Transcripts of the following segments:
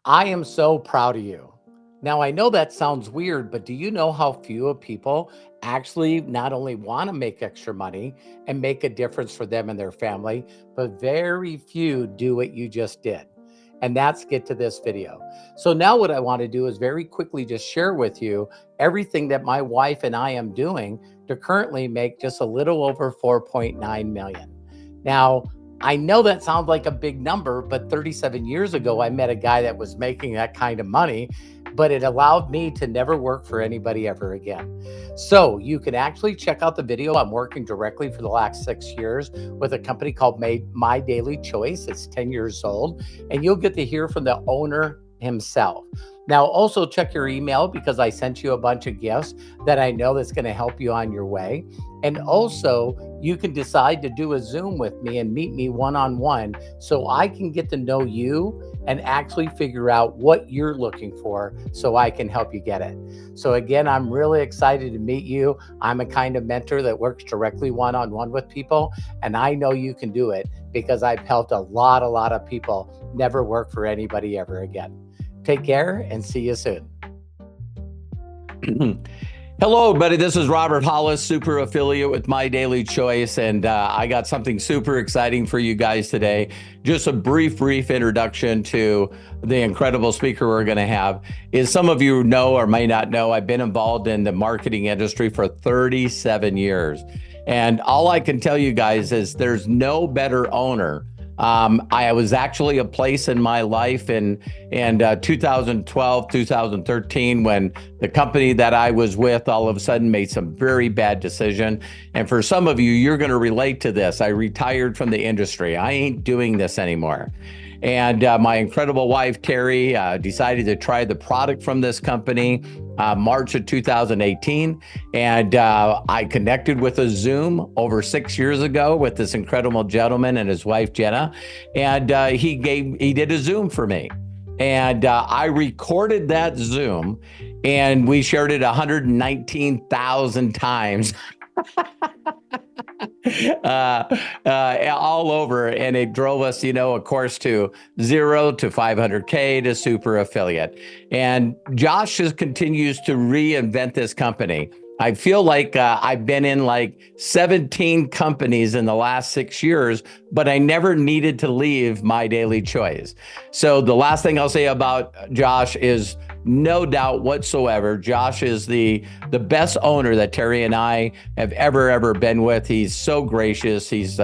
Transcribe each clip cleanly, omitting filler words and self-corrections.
I am so proud of you. Now, I know that sounds weird, but do you know how few of people actually not only want to make extra money and make a difference for them and their family, but very few do what you just did? And that's get to this video. So now what I want to do is very quickly just share with you everything that my wife and I am doing to currently make just a little over 4.9 million. Now, I know that sounds like a big number, but 37 years ago, I met a guy that was making that kind of money, but it allowed me to never work for anybody ever again. So you can actually check out the video. I'm working directly for the last 6 years with a company called My Daily Choice. It's 10 years old, and you'll get to hear from the owner himself. Now, also check your email because I sent you a bunch of gifts that I know that's going to help you on your way. And also, you can decide to do a Zoom with me and meet me one-on-one so I can get to know you and actually figure out what you're looking for so I can help you get it. So again, I'm really excited to meet you. I'm a kind of mentor that works directly one-on-one with people, and I know you can do it because I've helped a lot of people never work for anybody ever again. Take care and see you soon. Hello, everybody. This is Robert Hollis, super affiliate with My Daily Choice, and I got something super exciting for you guys today. Just a brief introduction to the incredible speaker we're going to have. As some of you know or may not know, I've been involved in the marketing industry for 37 years. And all I can tell you guys is there's no better owner. I was actually a place in my life in 2012, 2013, when the company that I was with all of a sudden made some very bad decision. And for some of you, you're going to relate to this. I retired from the industry. I ain't doing this anymore. And my incredible wife, Terry, decided to try the product from this company March of 2018. And I connected with a Zoom over 6 years ago with this incredible gentleman and his wife, Jenna. And he did a Zoom for me. And I recorded that Zoom and we shared it 119,000 times. All over, and it drove us, of course, to 0 to 500K to super affiliate. And Josh just continues to reinvent this company. I feel like I've been in like 17 companies in the last 6 years, but I never needed to leave My Daily Choice. So the last thing I'll say about Josh is no doubt whatsoever, Josh is the best owner that Terry and I have ever been with. He's so gracious. He's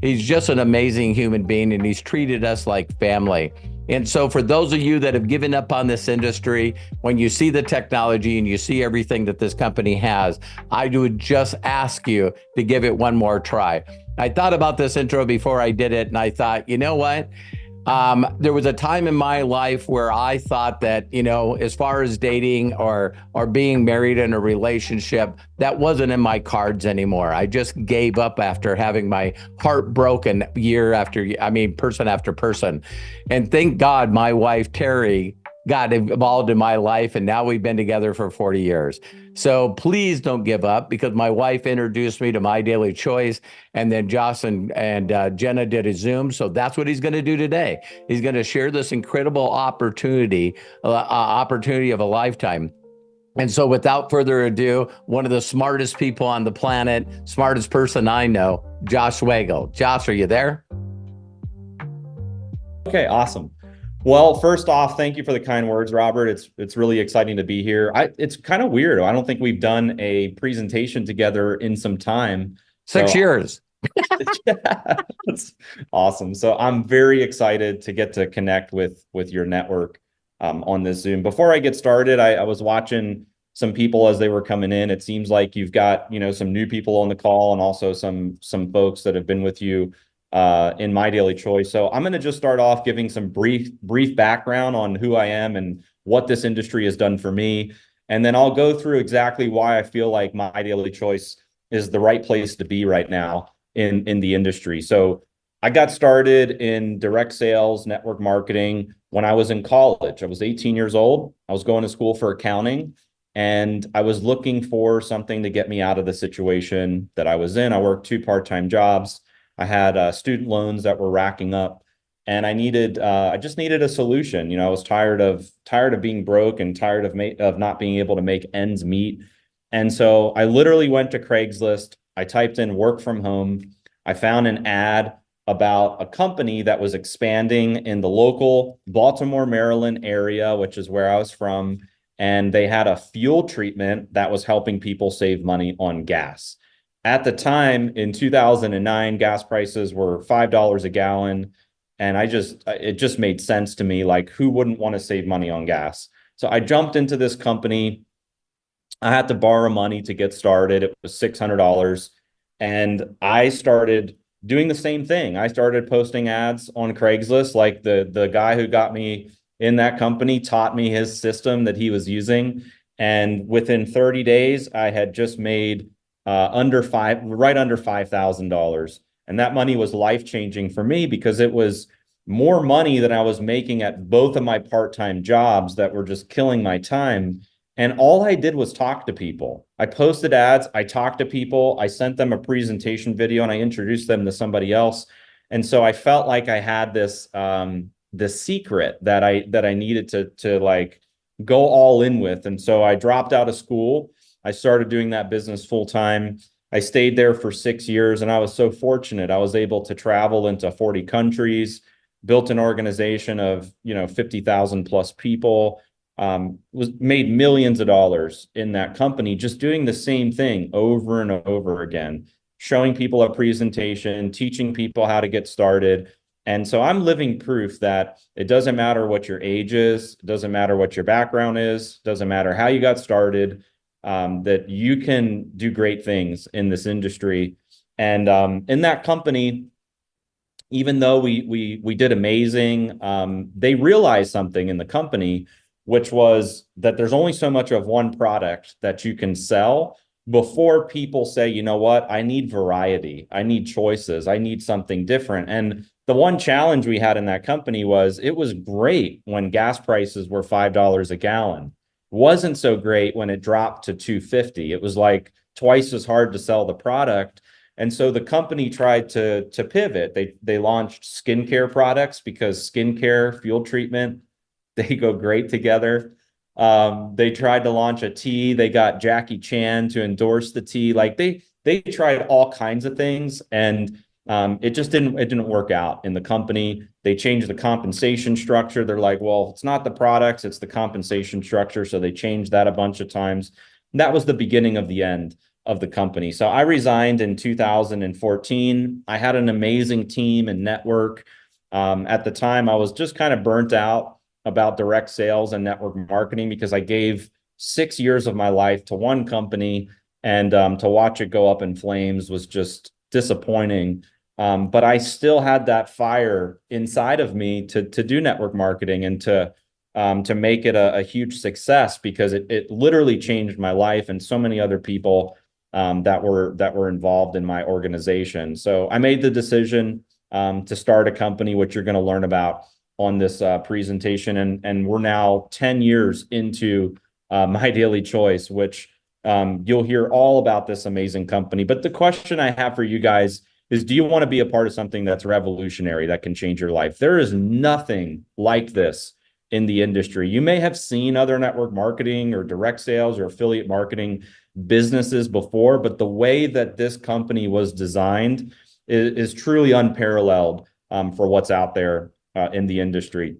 just an amazing human being, and he's treated us like family. And so for those of you that have given up on this industry, when you see the technology and you see everything that this company has, I would just ask you to give it one more try. I thought about this intro before I did it, and I thought, you know what? There was a time in my life where I thought that, as far as dating or being married in a relationship, that wasn't in my cards anymore. I just gave up after having my heart broken person after person. And thank God my wife, Terry, got involved in my life, and now we've been together for 40 years. So please don't give up, because my wife introduced me to My Daily Choice, and then Josh and Jenna did a Zoom. So that's what he's going to do today. He's going to share this incredible opportunity of a lifetime. And so without further ado, one of the smartest people on the planet, smartest person I know, Josh Wagle. Josh, are you there? Okay, awesome. Well, first off, thank you for the kind words, Robert. It's really exciting to be here. It's kind of weird. I don't think we've done a presentation together in some time. 6 years. Yeah, that's awesome. So I'm very excited to get to connect with your network on this Zoom. Before I get started, I was watching some people as they were coming in. It seems like you've got some new people on the call, and also some folks that have been with you in My Daily Choice. So I'm going to just start off giving some brief background on who I am and what this industry has done for me. And then I'll go through exactly why I feel like My Daily Choice is the right place to be right now in the industry. So I got started in direct sales, network marketing when I was in college. I was 18 years old. I was going to school for accounting, and I was looking for something to get me out of the situation that I was in. I worked 2 part-time jobs. I had student loans that were racking up. and I just needed a solution. I was tired of being broke and tired of not being able to make ends meet. And so I literally went to Craigslist. I typed in work from home. I found an ad about a company that was expanding in the local Baltimore, Maryland area, which is where I was from. And they had a fuel treatment that was helping people save money on gas. At the time in 2009, gas prices were $5 a gallon. And it just made sense to me, like, who wouldn't want to save money on gas? So I jumped into this company. I had to borrow money to get started. It was $600. And I started doing the same thing. I started posting ads on Craigslist. Like the guy who got me in that company taught me his system that he was using. And within 30 days, I had just made right under $5,000. And that money was life-changing for me because it was more money than I was making at both of my part-time jobs that were just killing my time. And all I did was talk to people. I posted ads, I talked to people, I sent them a presentation video, and I introduced them to somebody else. And so I felt like I had this secret that I needed to like go all in with. And so I dropped out of school. I started doing that business full time. I stayed there for 6 years, and I was so fortunate. I was able to travel into 40 countries, built an organization of 50,000 plus people. Was made millions of dollars in that company just doing the same thing over and over again, showing people a presentation, teaching people how to get started. And so I'm living proof that it doesn't matter what your age is, it doesn't matter what your background is, it doesn't matter how you got started, that you can do great things in this industry. And in that company, even though we did amazing, they realized something in the company, which was that there's only so much of one product that you can sell before people say, you know what, I need variety, I need choices, I need something different. And the one challenge we had in that company was it was great when gas prices were $5 a gallon. Wasn't so great when it dropped to $2.50. It was like twice as hard to sell the product. And so the company tried to pivot. They launched skincare products because skincare, fuel treatment, they go great together. They tried to launch a tea. They got Jackie Chan to endorse the tea. Like they tried all kinds of things, and it didn't work out in the company. They changed the compensation structure. They're like, well, it's not the products, it's the compensation structure. So they changed that a bunch of times. And that was the beginning of the end of the company. So I resigned in 2014. I had an amazing team and network. At the time, I was just kind of burnt out about direct sales and network marketing because I gave 6 years of my life to one company, and to watch it go up in flames was just disappointing. But I still had that fire inside of me to do network marketing and to make it a huge success because it literally changed my life and so many other people that were involved in my organization. So I made the decision to start a company, which you're going to learn about on this presentation. And we're now 10 years into My Daily Choice, which you'll hear all about this amazing company. But the question I have for you guys is, do you want to be a part of something that's revolutionary, that can change your life? There is nothing like this in the industry. You may have seen other network marketing or direct sales or affiliate marketing businesses before, but the way that this company was designed is truly unparalleled for what's out there in the industry.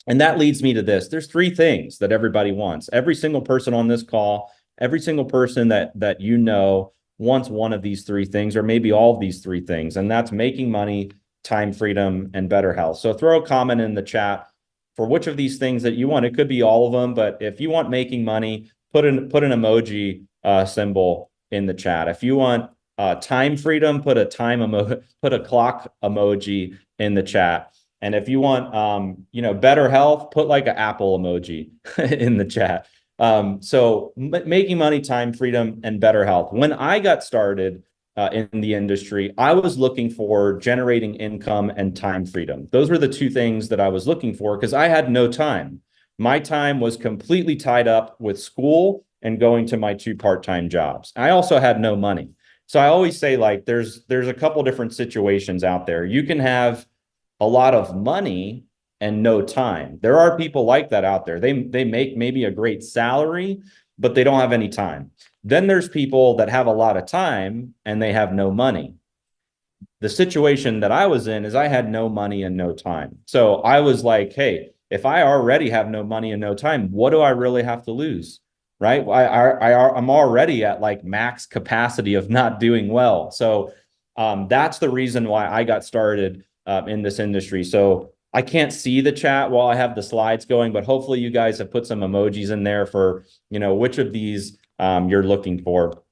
And that leads me to this. There's three things that everybody wants. Every single person on this call, every single person that you know wants one of these three things, or maybe all of these three things. And that's making money, time freedom, and better health. So throw a comment in the chat for which of these things that you want. It could be all of them, but if you want making money, put an emoji symbol in the chat. If you want time freedom, put a clock emoji in the chat. And if you want, better health, put like an Apple emoji in the chat. So making money, time freedom, and better health. When I got started in the industry, I was looking for generating income and time freedom. Those were the two things that I was looking for because I had no time. My time was completely tied up with school and going to my 2 part-time jobs. I also had no money. So I always say, like, there's a couple different situations out there. You can have a lot of money and no time. There are people like that out there. They make maybe a great salary, but they don't have any time. Then there's people that have a lot of time and they have no money. The situation that I was in is I had no money and no time. So I was like, hey, if I already have no money and no time, what do I really have to lose? Right? I'm already at like max capacity of not doing well. So that's the reason why I got started in this industry. So I can't see the chat while I have the slides going, but hopefully you guys have put some emojis in there for, which of these you're looking for.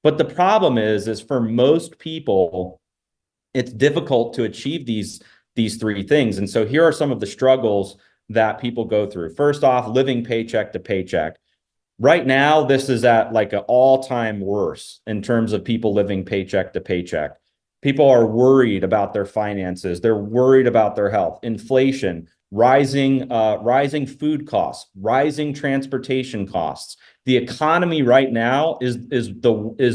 But the problem is for most people, it's difficult to achieve these three things. And so here are some of the struggles that people go through. First off, living paycheck to paycheck. Right now, this is at like an all-time worst in terms of people living paycheck to paycheck. People are worried about their finances. They're worried about their health, inflation, rising food costs, rising transportation costs. The economy right now is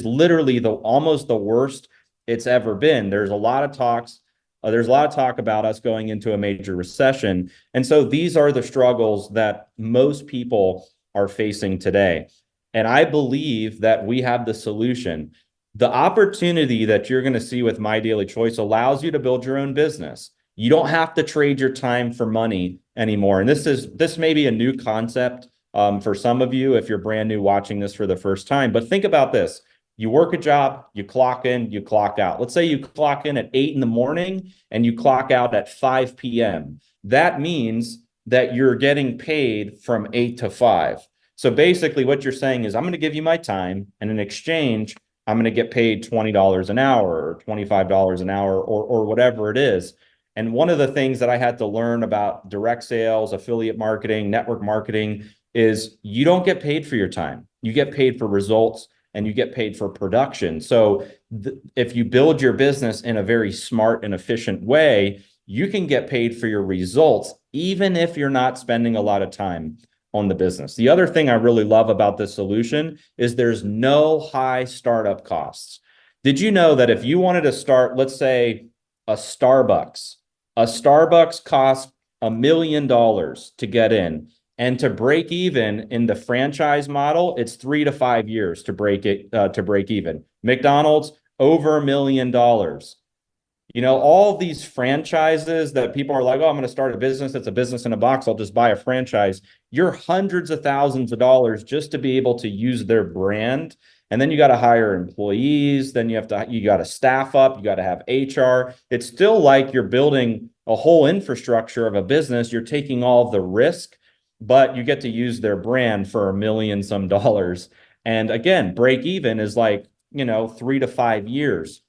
literally almost the worst it's ever been. There's a lot of talks. There's a lot of talk about us going into a major recession. And so these are the struggles that most people are facing today. And I believe that we have the solution. The opportunity that you're going to see with My Daily Choice allows you to build your own business. You don't have to trade your time for money anymore. And this may be a new concept for some of you if you're brand new watching this for the first time. But think about this. You work a job, you clock in, you clock out. Let's say you clock in at 8 in the morning and you clock out at 5 p.m. That means that you're getting paid from 8 to 5. So basically what you're saying is I'm going to give you my time, and in exchange, I'm going to get paid $20 an hour or $25 an hour or whatever it is. And one of the things that I had to learn about direct sales, affiliate marketing, network marketing is you don't get paid for your time. You get paid for results and you get paid for production. So if you build your business in a very smart and efficient way, you can get paid for your results, even if you're not spending a lot of time on the business. The other thing I really love about this solution is there's no high startup costs. Did you know that if you wanted to start, let's say a Starbucks costs $1 million to get in. And to break even in the franchise model, it's 3 to 5 years to break even. McDonald's, over $1 million. All these franchises that people are like, oh, I'm going to start a business. It's a business in a box. I'll just buy a franchise. You're hundreds of thousands of dollars just to be able to use their brand. And then you got to hire employees. Then you got to staff up. You got to have HR. It's still like you're building a whole infrastructure of a business. You're taking all of the risk, but you get to use their brand for $1 million some dollars. And again, break even is like, 3 to 5 years.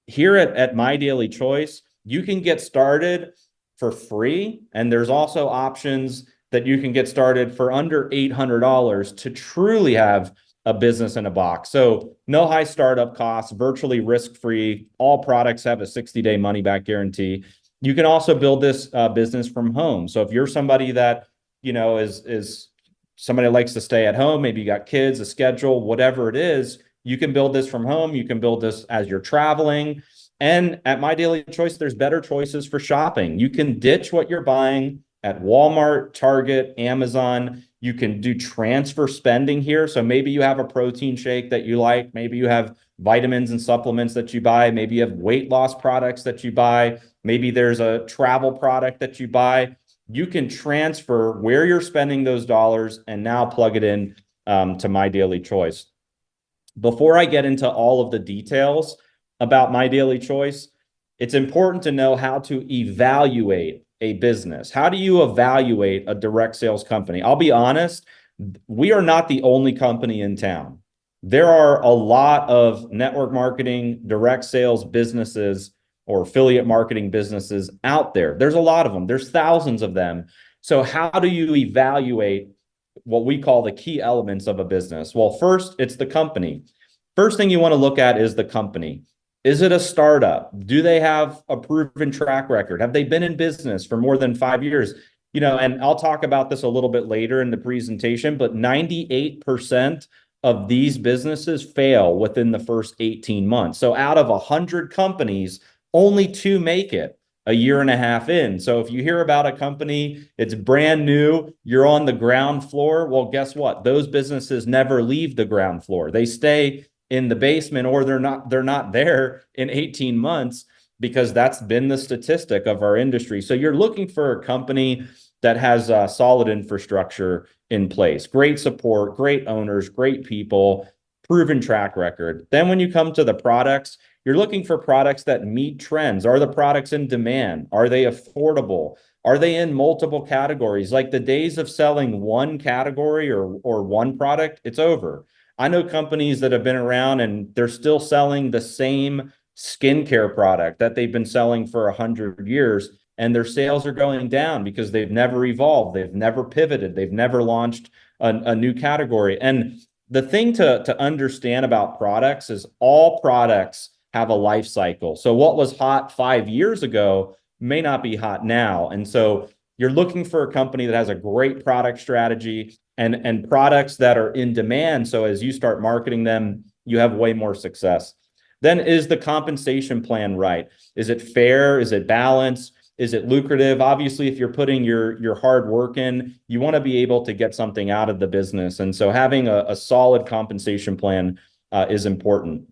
Here at My Daily Choice, you can get started for free. And there's also options that you can get started for under $800 to truly have a business in a box. So no high startup costs, virtually risk-free. All products have a 60-day money-back guarantee. You can also build this business from home. So if you're somebody that is somebody that likes to stay at home, maybe you got kids, a schedule, whatever it is, you can build this from home. You can build this as you're traveling. And at My Daily Choice, there's better choices for shopping. You can ditch what you're buying at Walmart, Target, Amazon. You can do transfer spending here. So maybe you have a protein shake that you like. Maybe you have vitamins and supplements that you buy. Maybe you have weight loss products that you buy. Maybe there's a travel product that you buy. You can transfer where you're spending those dollars and now plug it in to My Daily Choice. Before I get into all of the details about My Daily Choice, it's important to know how to evaluate a business. How do you evaluate a direct sales company? I'll be honest, we are not the only company in town. There are a lot of network marketing, direct sales businesses or affiliate marketing businesses out there. There's a lot of them. There's thousands of them. So how do you evaluate what we call the key elements of a business? Well, first, it's the company. First thing you want to look at is the company. Is it a startup? Do they have a proven track record? Have they been in business for more than 5 years? And I'll talk about this a little bit later in the presentation, but 98% of these businesses fail within the first 18 months. So out of 100 companies, only 2 make it. a year and a half in. So if you hear about a company, it's brand new, you're on the ground floor. Well, guess what? Those businesses never leave the ground floor. They stay in the basement, or they're not there in 18 months, because that's been the statistic of our industry. So you're looking for a company that has a solid infrastructure in place, great support, great owners, great people, proven track record. Then when you come to the products, you're looking for products that meet trends. Are the products in demand? Are they affordable? Are they in multiple categories? Like the days of selling one category or one product, it's over. I know companies that have been around and they're still selling the same skincare product that they've been selling for 100 years, and their sales are going down because they've never evolved, they've never pivoted, they've never launched a new category. And the thing to understand about products is all products have a life cycle. So what was hot 5 years ago may not be hot now. And so you're looking for a company that has a great product strategy and products that are in demand. So as you start marketing them, you have way more success. Then, is the compensation plan right? Is it fair? Is it balanced? Is it lucrative? Obviously, if you're putting your hard work in, you want to be able to get something out of the business. And so having a solid compensation plan is important.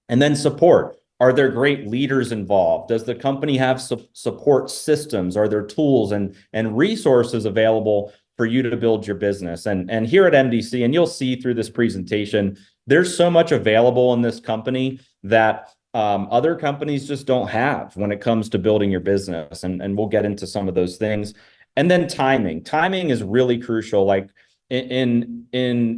And then support. Are there great leaders involved? Does the company have support systems? Are there tools and resources available for you to build your business? And here at MDC, and you'll see through this presentation, there's so much available in this company that other companies just don't have when it comes to building your business. And we'll get into some of those things. And then timing. Timing is really crucial. Like in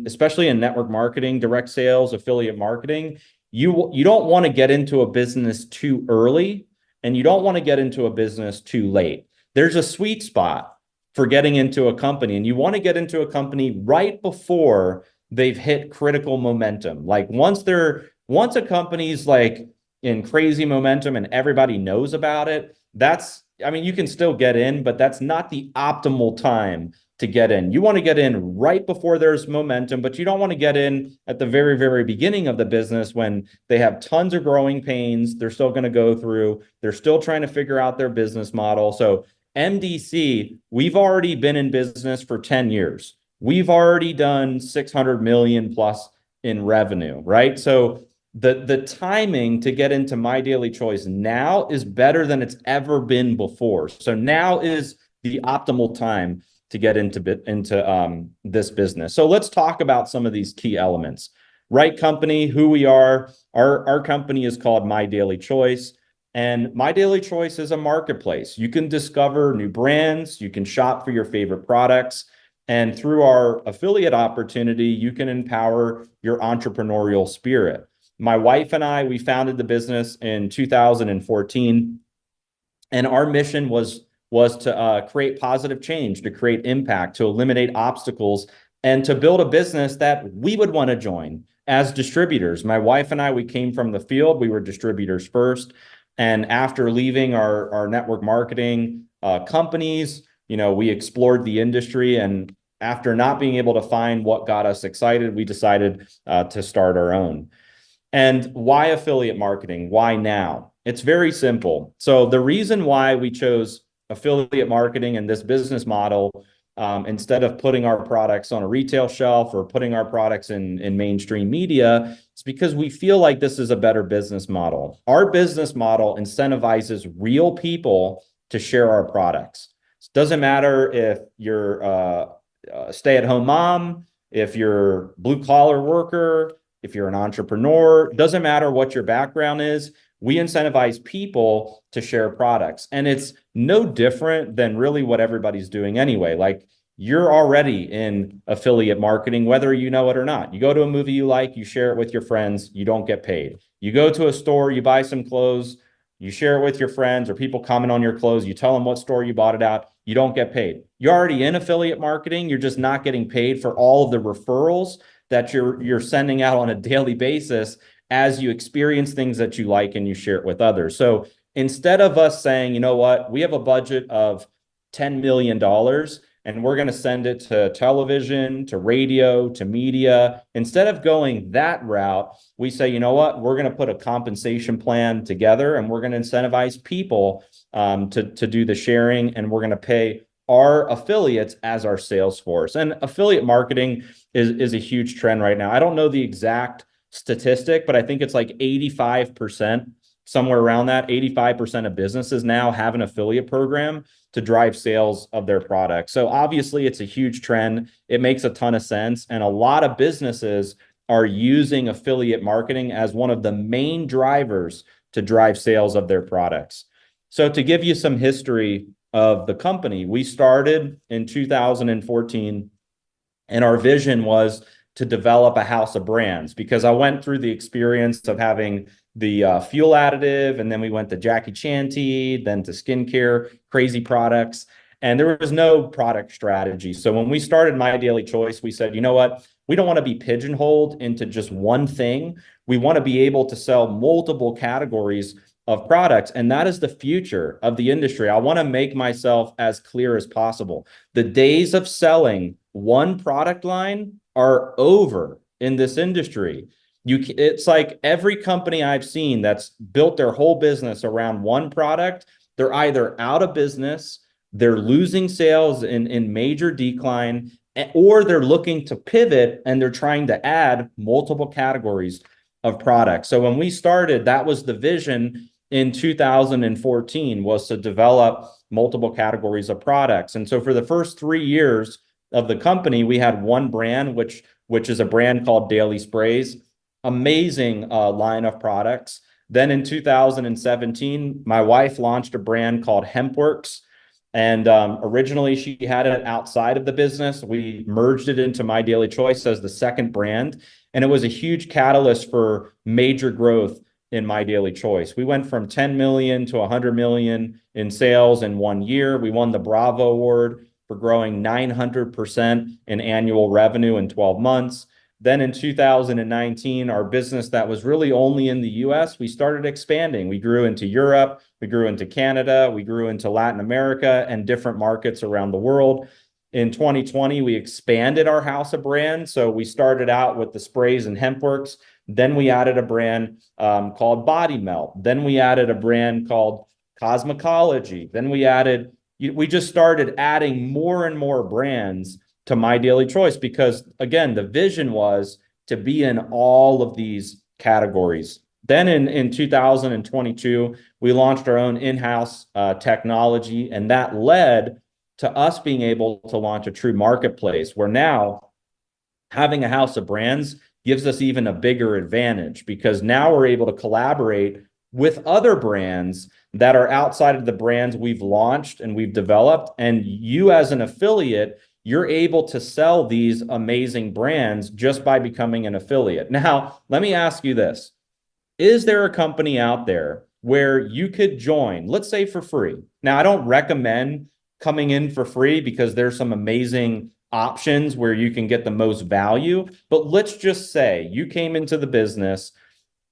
especially in network marketing, direct sales, affiliate marketing, you don't want to get into a business too early, and you don't want to get into a business too late. There's a sweet spot for getting into a company, and you want to get into a company right before they've hit critical momentum. Like once a company's like in crazy momentum and everybody knows about it, you can still get in, but that's not the optimal time to get in. You want to get in right before there's momentum, but you don't want to get in at the very, very beginning of the business when they have tons of growing pains they're still going to go through. They're still trying to figure out their business model. So MDC, we've already been in business for 10 years. We've already done 600 million plus in revenue, right? So the timing to get into My Daily Choice now is better than it's ever been before. So now is the optimal time to get into this business. So let's talk about some of these key elements. Right company, who we are. Our company is called My Daily Choice. And My Daily Choice is a marketplace. You can discover new brands. You can shop for your favorite products. And through our affiliate opportunity, you can empower your entrepreneurial spirit. My wife and I, we founded the business in 2014. And our mission was to create positive change, to create impact, to eliminate obstacles, and to build a business that we would want to join as distributors. My wife and I, we came from the field. We were distributors first. And after leaving our network marketing companies, we explored the industry. And after not being able to find what got us excited, we decided to start our own. And why affiliate marketing? Why now? It's very simple. So the reason why we chose affiliate marketing and this business model, instead of putting our products on a retail shelf or putting our products in mainstream media, it's because we feel like this is a better business model. Our business model incentivizes real people to share our products. It doesn't matter if you're a stay-at-home mom, if you're blue collar worker, if you're an entrepreneur, doesn't matter what your background is. We incentivize people to share products. And it's no different than really what everybody's doing anyway. Like you're already in affiliate marketing, whether you know it or not. You go to a movie you like, you share it with your friends, you don't get paid. You go to a store, you buy some clothes, you share it with your friends or people comment on your clothes, you tell them what store you bought it at, you don't get paid. You're already in affiliate marketing, you're just not getting paid for all of the referrals that you're sending out on a daily basis as you experience things that you like and you share it with others. So instead of us saying, you know what, we have a budget of $10 million and we're going to send it to television, to radio, to media. Instead of going that route, we say, you know what, we're going to put a compensation plan together, and we're going to incentivize people to do the sharing, and we're going to pay our affiliates as our sales force. And affiliate marketing is a huge trend right now. I don't know the exact statistic, but I think it's like 85%, somewhere around that. 85% of businesses now have an affiliate program to drive sales of their products. So obviously it's a huge trend. It makes a ton of sense. And a lot of businesses are using affiliate marketing as one of the main drivers to drive sales of their products. So to give you some history of the company, we started in 2014, and our vision was to develop a house of brands, because I went through the experience of having the fuel additive, and then we went to Jackie Chan tea, then to skincare, crazy products, and there was no product strategy. So when we started My Daily Choice, we said, you know what? We don't want to be pigeonholed into just one thing. We want to be able to sell multiple categories of products, and that is the future of the industry. I want to make myself as clear as possible. The days of selling one product line are over in this industry. It's like every company I've seen that's built their whole business around one product, they're either out of business, they're losing sales in major decline, or they're looking to pivot and they're trying to add multiple categories of products. So when we started, that was the vision in 2014, was to develop multiple categories of products. And so for the first 3 years of the company, we had one brand, which is a brand called Daily Sprays. Amazing line of products. Then in 2017, my wife launched a brand called HempWorks. And originally she had it outside of the business. We merged it into My Daily Choice as the second brand. And it was a huge catalyst for major growth in My Daily Choice. We went from 10 million to 100 million in sales in 1 year. We won the Bravo Award for growing 900% in annual revenue in 12 months. Then in 2019, our business that was really only in the US, we started expanding. We grew into Europe, we grew into Canada, we grew into Latin America and different markets around the world. In 2020, we expanded our house of brands. So we started out with the sprays and HempWorks. Then we added a brand called Body Melt. Then we added a brand called Cosmecology. Then we just started adding more and more brands to My Daily Choice, because again, the vision was to be in all of these categories. Then in 2022, we launched our own in-house technology, and that led to us being able to launch a true marketplace, where now having a house of brands gives us even a bigger advantage, because now we're able to collaborate with other brands that are outside of the brands we've launched and we've developed. And you as an affiliate, you're able to sell these amazing brands just by becoming an affiliate. Now, let me ask you this. Is there a company out there where you could join, let's say for free? Now, I don't recommend coming in for free, because there's some amazing options where you can get the most value. But let's just say you came into the business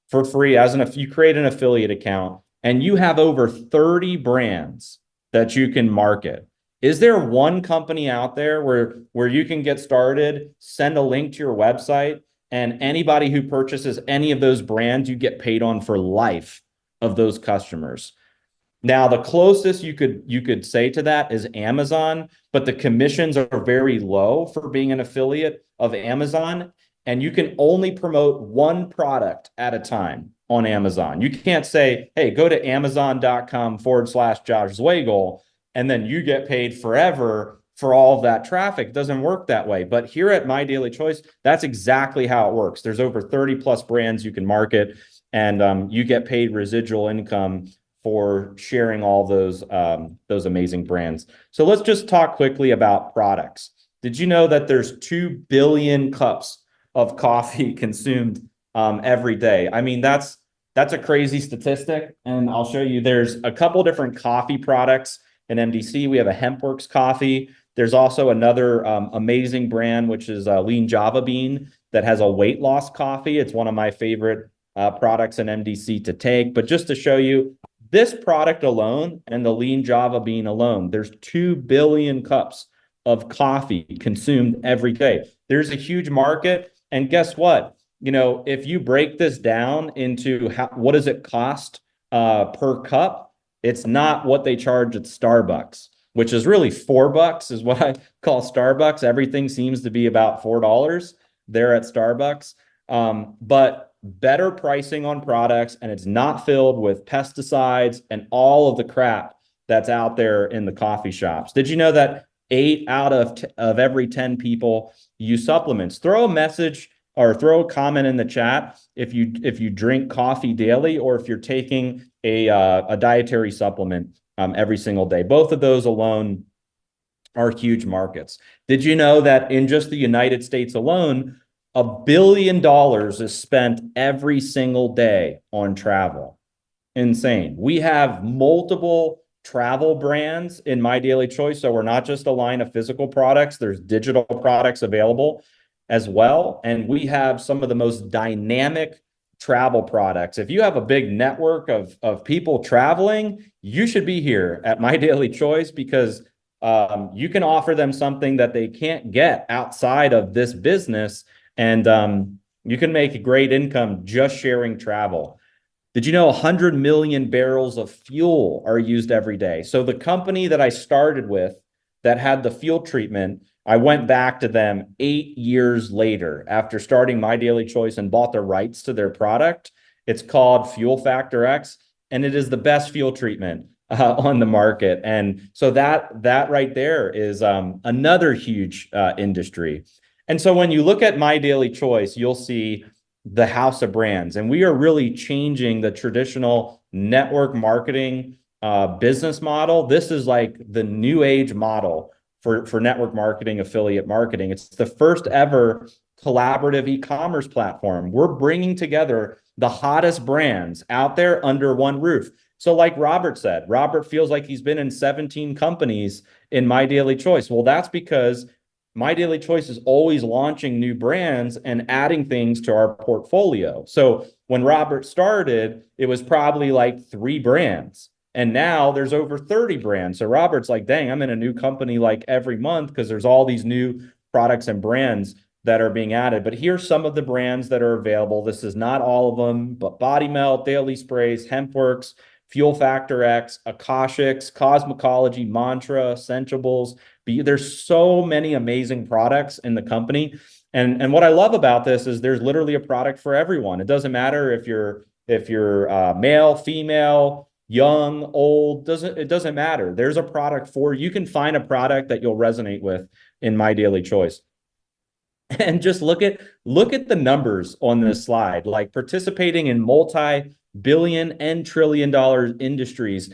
for free you create an affiliate account and you have over 30 brands that you can market. Is there one company out there where you can get started, send a link to your website, and anybody who purchases any of those brands, you get paid on for life of those customers? Now, the closest you could say to that is Amazon, but the commissions are very low for being an affiliate of Amazon, and you can only promote one product at a time on Amazon. You can't say, hey, go to amazon.com/Josh Zwagel, and then you get paid forever for all of that traffic. It doesn't work that way. But here at My Daily Choice, that's exactly how it works. There's over 30 plus brands you can market, and you get paid residual income for sharing all those amazing brands. So let's just talk quickly about products. Did you know that there's 2 billion cups of coffee consumed every day? I mean, that's a crazy statistic, and I'll show you. There's a couple different coffee products in MDC. We have a HempWorks coffee. There's also another amazing brand, which is Lean Java Bean, that has a weight loss coffee. It's one of my favorite products in MDC to take. But just to show you, this product alone and the Lean Java Bean alone, there's 2 billion cups of coffee consumed every day. There's a huge market. And guess what? If you break this down into what does it cost per cup, it's not what they charge at Starbucks, which is really $4 is what I call Starbucks. Everything seems to be about $4 there at Starbucks. But better pricing on products, and it's not filled with pesticides and all of the crap that's out there in the coffee shops. Did you know that 8 out of every 10 people use supplements? Throw a message or throw a comment in the chat if you drink coffee daily, or if you're taking a dietary supplement every single day. Both of those alone are huge markets. Did you know that in just the United States alone, $1 billion is spent every single day on travel? Insane. We have multiple travel brands in My Daily Choice. So we're not just a line of physical products, there's digital products available as well. And we have some of the most dynamic travel products. If you have a big network of people traveling, you should be here at My Daily Choice, because you can offer them something that they can't get outside of this business. And you can make a great income just sharing travel. Did you know 100 million barrels of fuel are used every day? So the company that I started with that had the fuel treatment, I went back to them 8 years later after starting My Daily Choice and bought the rights to their product. It's called Fuel Factor X, and it is the best fuel treatment on the market. And so that right there is another huge industry. And so when you look at My Daily Choice, you'll see the house of brands, and we are really changing the traditional network marketing business model. This is like the new age model for network marketing, affiliate marketing. It's the first ever collaborative e-commerce platform. We're bringing together the hottest brands out there under one roof. So like Robert said, Robert feels like he's been in 17 companies in My Daily Choice. Well, that's because My Daily Choice is always launching new brands and adding things to our portfolio. So when Robert started, it was probably like 3 brands. And now there's over 30 brands. So Robert's like, dang, I'm in a new company like every month because there's all these new products and brands that are being added. But here's some of the brands that are available. This is not all of them, but Body Melt, Daily Sprays, HempWorks, Fuel Factor X, Akashics, Cosmecology, Mantra, Essentiables. There's so many amazing products in the company. And what I love about this is there's literally a product for everyone. It doesn't matter if you're male, female, young, old, it doesn't matter. There's a product for you. You can find a product that you'll resonate with in My Daily Choice. And just look at the numbers on this slide, like participating in multi-billion and trillion-dollar industries.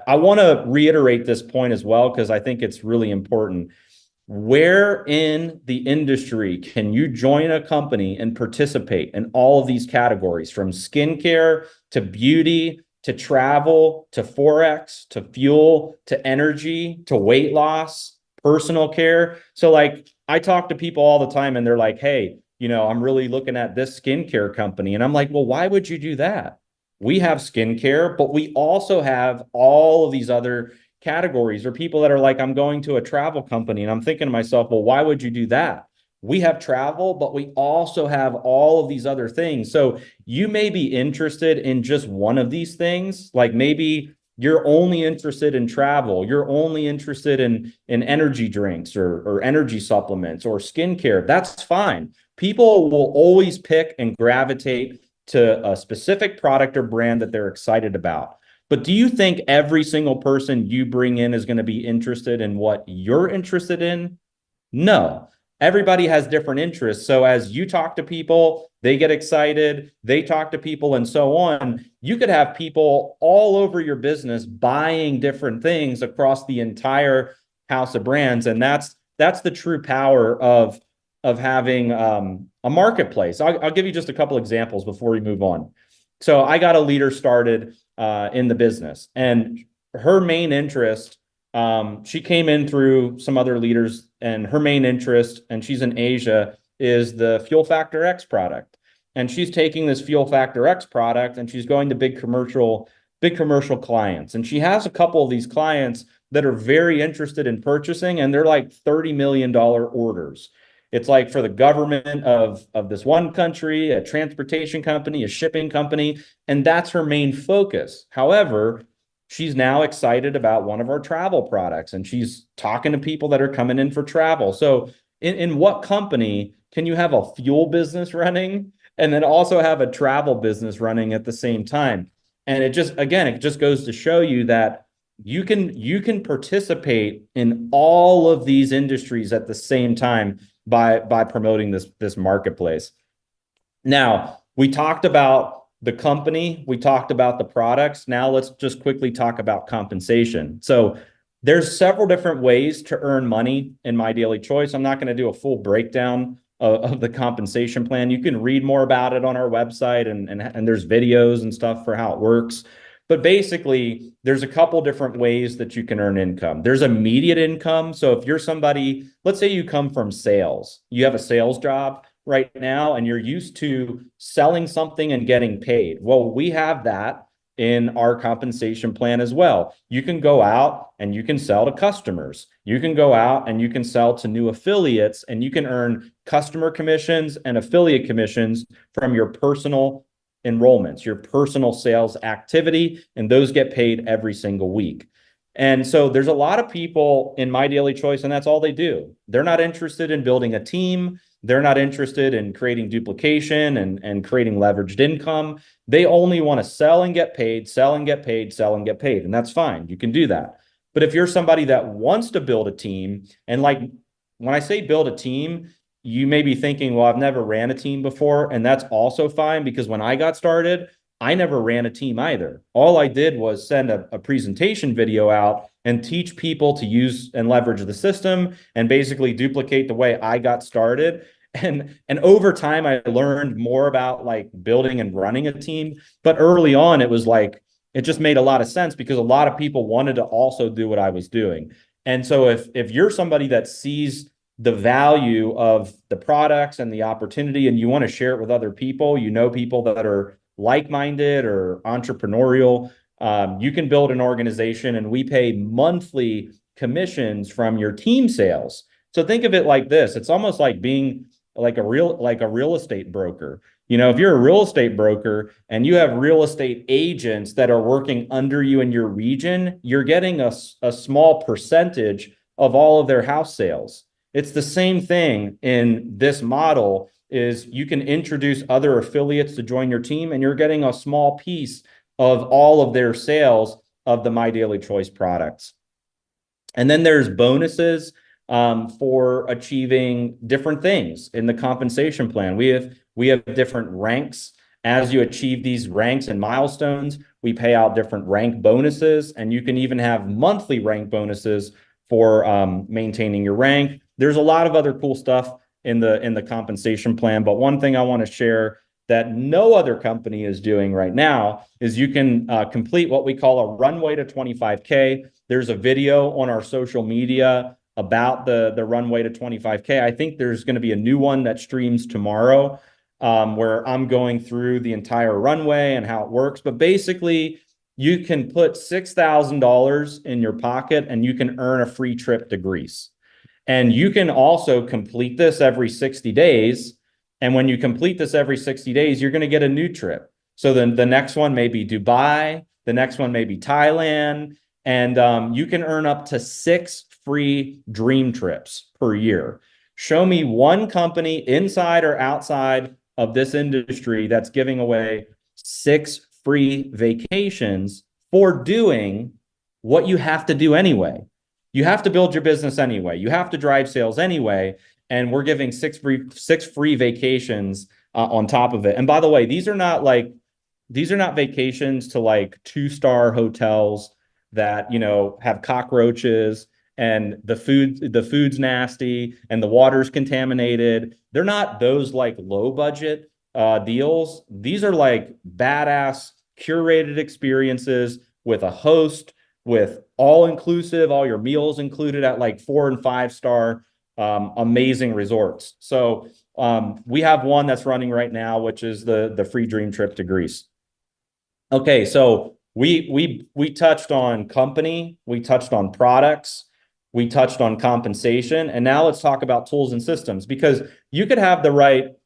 I want to reiterate this point as well, because I think it's really important. Where in the industry can you join a company and participate in all of these categories, from skincare to beauty to travel to Forex to fuel to energy to weight loss, personal care? So like I talk to people all the time and they're like, hey, I'm really looking at this skincare company. And I'm like, well, why would you do that? We have skincare, but we also have all of these other categories. Or people that are like, I'm going to a travel company, and I'm thinking to myself, well, why would you do that? We have travel, but we also have all of these other things. So you may be interested in just one of these things. Like maybe you're only interested in travel. You're only interested in energy drinks or energy supplements or skincare. That's fine. People will always pick and gravitate to a specific product or brand that they're excited about. But do you think every single person you bring in is going to be interested in what you're interested in? No. Everybody has different interests. So as you talk to people, they get excited, they talk to people, and so on. You could have people all over your business buying different things across the entire house of brands. And that's the true power of having a marketplace. I'll give you just a couple examples before we move on. So I got a leader started in the business, and her main interest, she came in through some other leaders, and her main interest, and she's in Asia, is the Fuel Factor X product. And she's taking this Fuel Factor X product and she's going to big commercial clients. And she has a couple of these clients that are very interested in purchasing, and they're like $30 million orders. It's like for the government of this one country, a transportation company, a shipping company, and that's her main focus. However, she's now excited about one of our travel products, and she's talking to people that are coming in for travel. So in what company can you have a fuel business running and then also have a travel business running at the same time? And it just goes to show you that you can participate in all of these industries at the same time by promoting this marketplace. Now, we talked about the company, we talked about the products. Now let's just quickly talk about compensation. So there's several different ways to earn money in My Daily Choice. I'm not going to do a full breakdown of the compensation plan. You can read more about it on our website, and there's videos and stuff for how it works. But basically, there's a couple different ways that you can earn income. There's immediate income. So if you're somebody, let's say you come from sales, you have a sales job right now, and you're used to selling something and getting paid. Well, we have that in our compensation plan as well. You can go out and you can sell to customers. You can go out and you can sell to new affiliates, and you can earn customer commissions and affiliate commissions from your personal enrollments, your personal sales activity, and those get paid every single week. And so there's a lot of people in My Daily Choice, and that's all they do. They're not interested in building a team. They're not interested in creating duplication and creating leveraged income. They only want to sell and get paid, sell and get paid, sell and get paid. And that's fine. You can do that. But if you're somebody that wants to build a team, and like when I say build a team, you may be thinking, well, I've never ran a team before. And that's also fine, because when I got started, I never ran a team either. All I did was send a presentation video out and teach people to use and leverage the system and basically duplicate the way I got started. And over time, I learned more about like building and running a team. But early on, it was like, it just made a lot of sense because a lot of people wanted to also do what I was doing. And so if you're somebody that sees the value of the products and the opportunity, and you want to share it with other people, you know, people that are like-minded or entrepreneurial, you can build an organization, and we pay monthly commissions from your team sales. So think of it like this. It's almost like being like a real estate broker. You know, if you're a real estate broker and you have real estate agents that are working under you in your region, you're getting a small percentage of all of their house sales. It's the same thing in this model. Is you can introduce other affiliates to join your team, and you're getting a small piece of all of their sales of the My Daily Choice products. And then there's bonuses for achieving different things in the compensation plan. We have different ranks. As you achieve these ranks and milestones, we pay out different rank bonuses, and you can even have monthly rank bonuses for maintaining your rank. There's a lot of other cool stuff in the compensation plan, but one thing I want to share that no other company is doing right now is you can complete what we call a runway to 25K. There's a video on our social media about the runway to 25K. I think there's going to be a new one that streams tomorrow, where I'm going through the entire runway and how it works. But basically, you can put $6,000 in your pocket and you can earn a free trip to Greece. And you can also complete this every 60 days. And when you complete this every 60 days, you're going to get a new trip. So then the next one may be Dubai. The next one may be Thailand. And you can earn up to 6 free dream trips per year. Show me one company inside or outside of this industry that's giving away 6 free vacations for doing what you have to do anyway. You have to build your business anyway. You have to drive sales anyway. And we're giving 6 free vacations on top of it. And by the way, these are not vacations to like 2-star hotels that, you know, have cockroaches and the food's nasty and the water's contaminated. They're not those like low budget deals. These are like badass curated experiences with a host, with all inclusive, all your meals included at like 4 and 5-star amazing resorts. So we have one that's running right now, which is the free dream trip to Greece. Okay, so we touched on company, we touched on products, we touched on compensation, and now let's talk about tools and systems, because you could have the right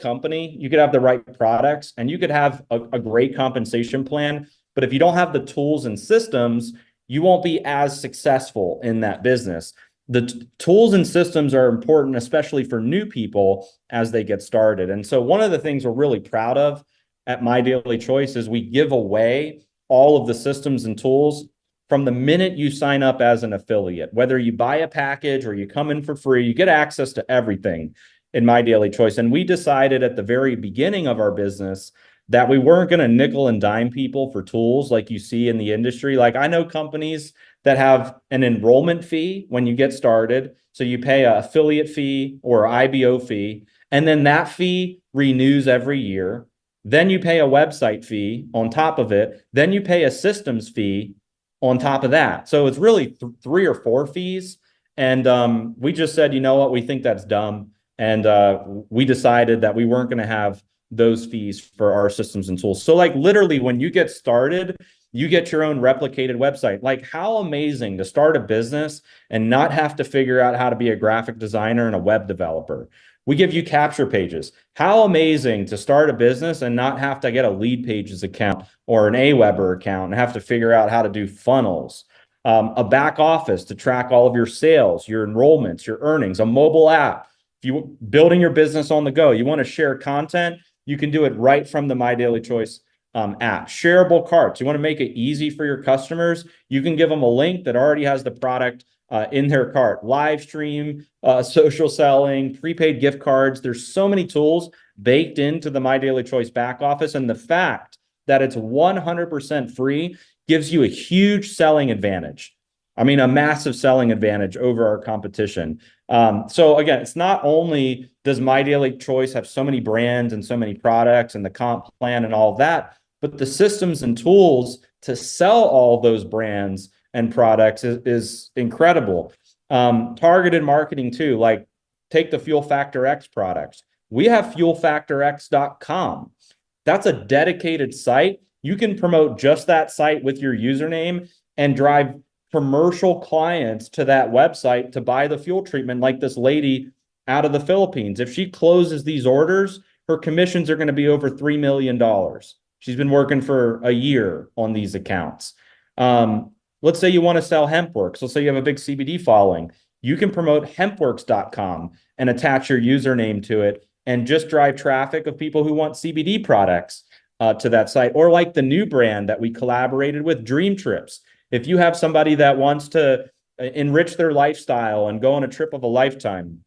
company, you could have the right products, and you could have a great compensation plan. But if you don't have the tools and systems, you won't be as successful in that business. The tools and systems are important, especially for new people as they get started. And so one of the things we're really proud of at My Daily Choice is we give away all of the systems and tools from the minute you sign up as an affiliate. Whether you buy a package or you come in for free, you get access to everything in My Daily Choice. And we decided at the very beginning of our business that we weren't going to nickel and dime people for tools like you see in the industry. Like, I know companies that have an enrollment fee when you get started. So you pay an affiliate fee or IBO fee, and then that fee renews every year. Then you pay a website fee on top of it. Then you pay a systems fee on top of that. So it's really 3 or 4 fees. And we just said, you know what, we think that's dumb. And we decided that we weren't going to have those fees for our systems and tools. So like literally when you get started, you get your own replicated website. Like, how amazing to start a business and not have to figure out how to be a graphic designer and a web developer. We give you capture pages. How amazing to start a business and not have to get a Lead Pages account or an Aweber account and have to figure out how to do funnels, a back office to track all of your sales, your enrollments, your earnings, a mobile app. If you're building your business on the go, you want to share content, you can do it right from the My Daily Choice app. Shareable carts. You want to make it easy for your customers, you can give them a link that already has the product in their cart. Live stream, social selling, prepaid gift cards. There's so many tools baked into the My Daily Choice back office. And the fact that it's 100% free gives you a huge selling advantage. I mean, a massive selling advantage over our competition. So again, it's not only does My Daily Choice have so many brands and so many products and the comp plan and all of that, but the systems and tools to sell all those brands and products is incredible. Targeted marketing too, like take the Fuel Factor X products. We have fuelfactorx.com. That's a dedicated site. You can promote just that site with your username and drive commercial clients to that website to buy the fuel treatment, like this lady out of the Philippines. If she closes these orders, her commissions are going to be over $3 million. She's been working for a year on these accounts. Let's say you want to sell HempWorks. Let's say you have a big CBD following. You can promote hempworks.com and attach your username to it and just drive traffic of people who want CBD products to that site. Or like the new brand that we collaborated with, Dream Trips. If you have somebody that wants to enrich their lifestyle and go on a trip of a lifetime,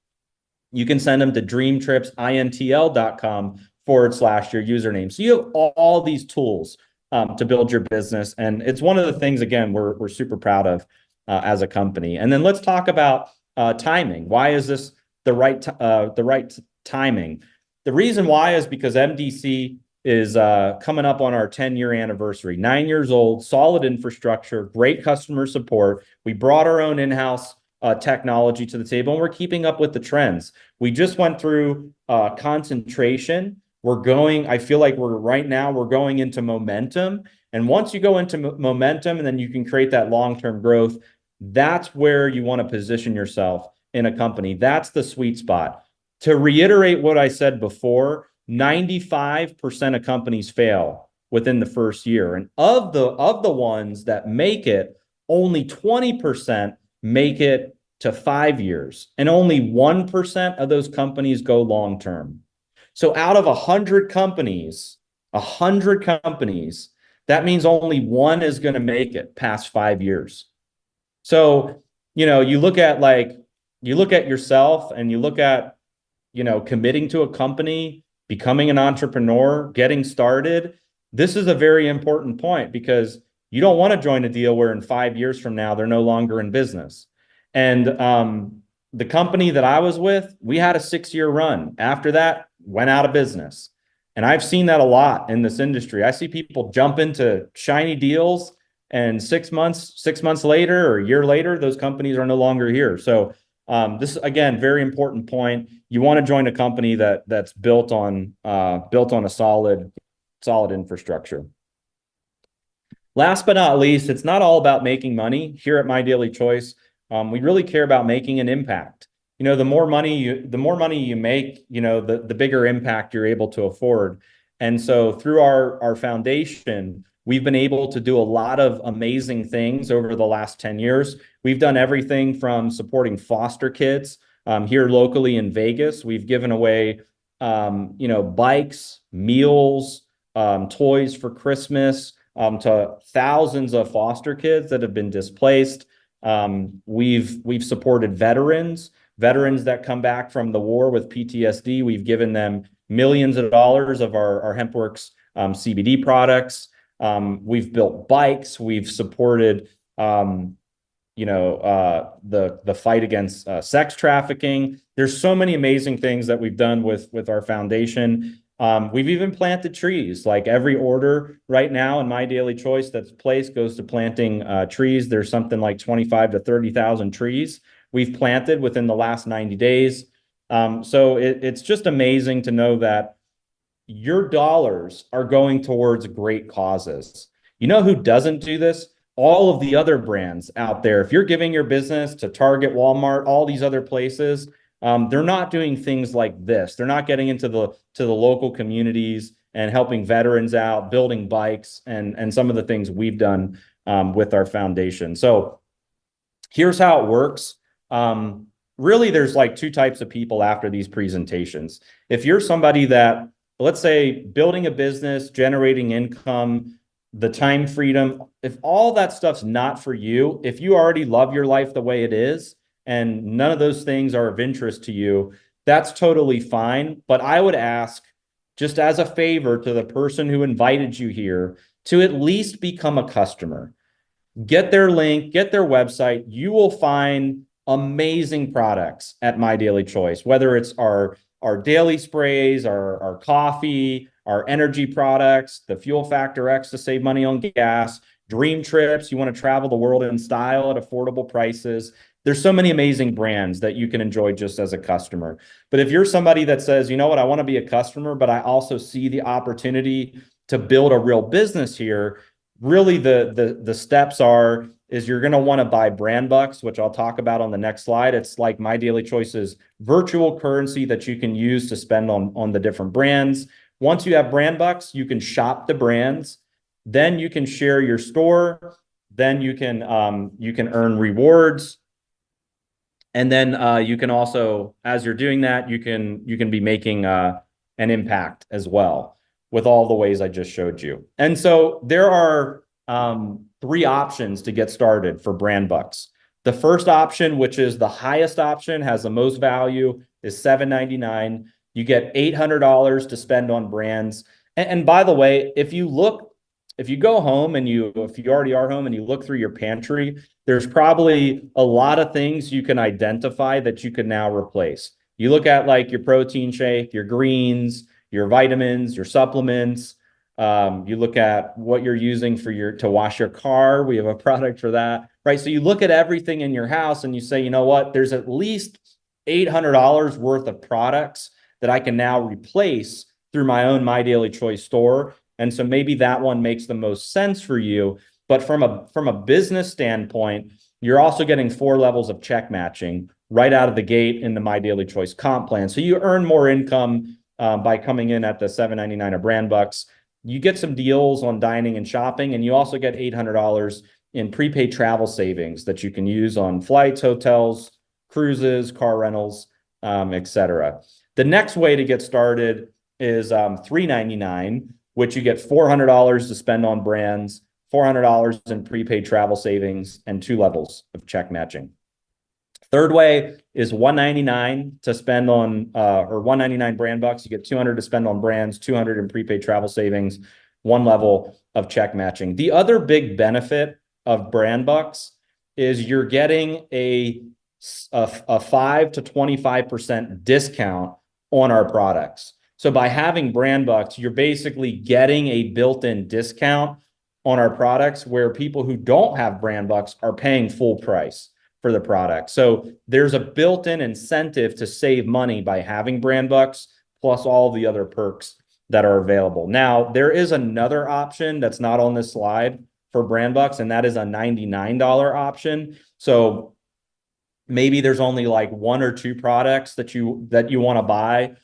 you can send them to dreamtripsintl.com/your username. So you have all these tools to build your business. And it's one of the things, again, we're super proud of as a company. And then let's talk about timing. Why is this the right timing? The reason why is because MDC is coming up on our 10-year anniversary. 9 years old, solid infrastructure, great customer support. We brought our own in-house technology to the table, and we're keeping up with the trends. We just went through concentration. I feel like we're going into momentum. And once you go into momentum and then you can create that long-term growth, that's where you want to position yourself in a company. That's the sweet spot. To reiterate what I said before, 95% of companies fail within the first year. And of the ones that make it, only 20% make it to 5 years. And only 1% of those companies go long-term. So out of 100 companies, that means only one is going to make it past 5 years. So, you look at yourself and you look at, committing to a company, becoming an entrepreneur, getting started. This is a very important point because you don't want to join a deal where in 5 years from now, they're no longer in business. And the company that I was with, we had a 6-year run. After that, went out of business. And I've seen that a lot in this industry. I see people jump into shiny deals and 6 months later or a year later, those companies are no longer here. So this is, again, very important point. You want to join a company that's built on a solid infrastructure. Last but not least, it's not all about making money here at My Daily Choice. We really care about making an impact. You know, the more money you make, you know, the bigger impact you're able to afford. And so through our foundation, we've been able to do a lot of amazing things over the last 10 years. We've done everything from supporting foster kids here locally in Vegas. We've given away, you know, bikes, meals, toys for Christmas to thousands of foster kids that have been displaced. We've supported veterans that come back from the war with PTSD. We've given them millions of dollars of our HempWorks CBD products. We've built bikes. We've supported, you know, the fight against sex trafficking. There's so many amazing things that we've done with our foundation. We've even planted trees. Like every order right now in My Daily Choice that's placed goes to planting trees. There's something like 25 to 30,000 trees we've planted within the last 90 days. So it's just amazing to know that your dollars are going towards great causes. You know who doesn't do this? All of the other brands out there. If you're giving your business to Target, Walmart, all these other places, they're not doing things like this. They're not getting into the local communities and helping veterans out, building bikes, and some of the things we've done with our foundation. So here's how it works. Really, there's like two types of people after these presentations. If you're somebody that, let's say, building a business, generating income, the time freedom, if all that stuff's not for you, if you already love your life the way it is, and none of those things are of interest to you, that's totally fine. But I would ask, just as a favor to the person who invited you here, to at least become a customer. Get their link, get their website. You will find amazing products at My Daily Choice, whether it's our daily sprays, our coffee, our energy products, the Fuel Factor X to save money on gas, dream trips. You want to travel the world in style at affordable prices. There's so many amazing brands that you can enjoy just as a customer. But if you're somebody that says, you know what, I want to be a customer, but I also see the opportunity to build a real business here, really the steps is you're going to want to buy brand bucks, which I'll talk about on the next slide. It's like My Daily Choice's virtual currency that you can use to spend on the different brands. Once you have brand bucks, you can shop the brands. Then you can share your store. Then you can earn rewards. And then you can also, as you're doing that, you can be making an impact as well with all the ways I just showed you. And so there are 3 options to get started for brand bucks. The first option, which is the highest option, has the most value, is $7.99. You get $800 to spend on brands. And by the way, if you go home and if you already are home and you look through your pantry, there's probably a lot of things you can identify that you can now replace. You look at like your protein shake, your greens, your vitamins, your supplements. You look at what you're using to wash your car. We have a product for that, right? So you look at everything in your house and you say, you know what, there's at least $800 worth of products that I can now replace through my own My Daily Choice store. And so maybe that one makes the most sense for you. But from a business standpoint, you're also getting 4 levels of check matching right out of the gate in the My Daily Choice comp plan. So you earn more income by coming in at the $7.99 of brand bucks. You get some deals on dining and shopping, and you also get $800 in prepaid travel savings that you can use on flights, hotels, cruises, car rentals, etc. The next way to get started is $3.99, which you get $400 to spend on brands, $400 in prepaid travel savings, and 2 levels of check matching. Third way is $199 to spend on, or $199 brand bucks. You get $200 to spend on brands, $200 in prepaid travel savings, 1 level of check matching. The other big benefit of brand bucks is you're getting a 5 to 25% discount on our products. So by having brand bucks, you're basically getting a built-in discount on our products where people who don't have brand bucks are paying full price for the product. So there's a built-in incentive to save money by having brand bucks, plus all the other perks that are available. Now, there is another option that's not on this slide for brand bucks, and that is a $99 option. So maybe there's only like one or two products that you want to buy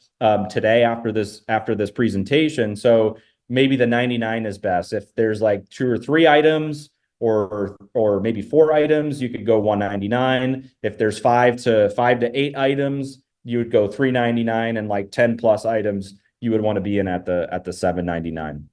today after this presentation. So maybe the 99 is best. If there's like 2 or 3 items or maybe 4 items, you could go 199. If there's 5 to 8 items, you would go 399, and like 10 plus items, you would want to be in at the 799.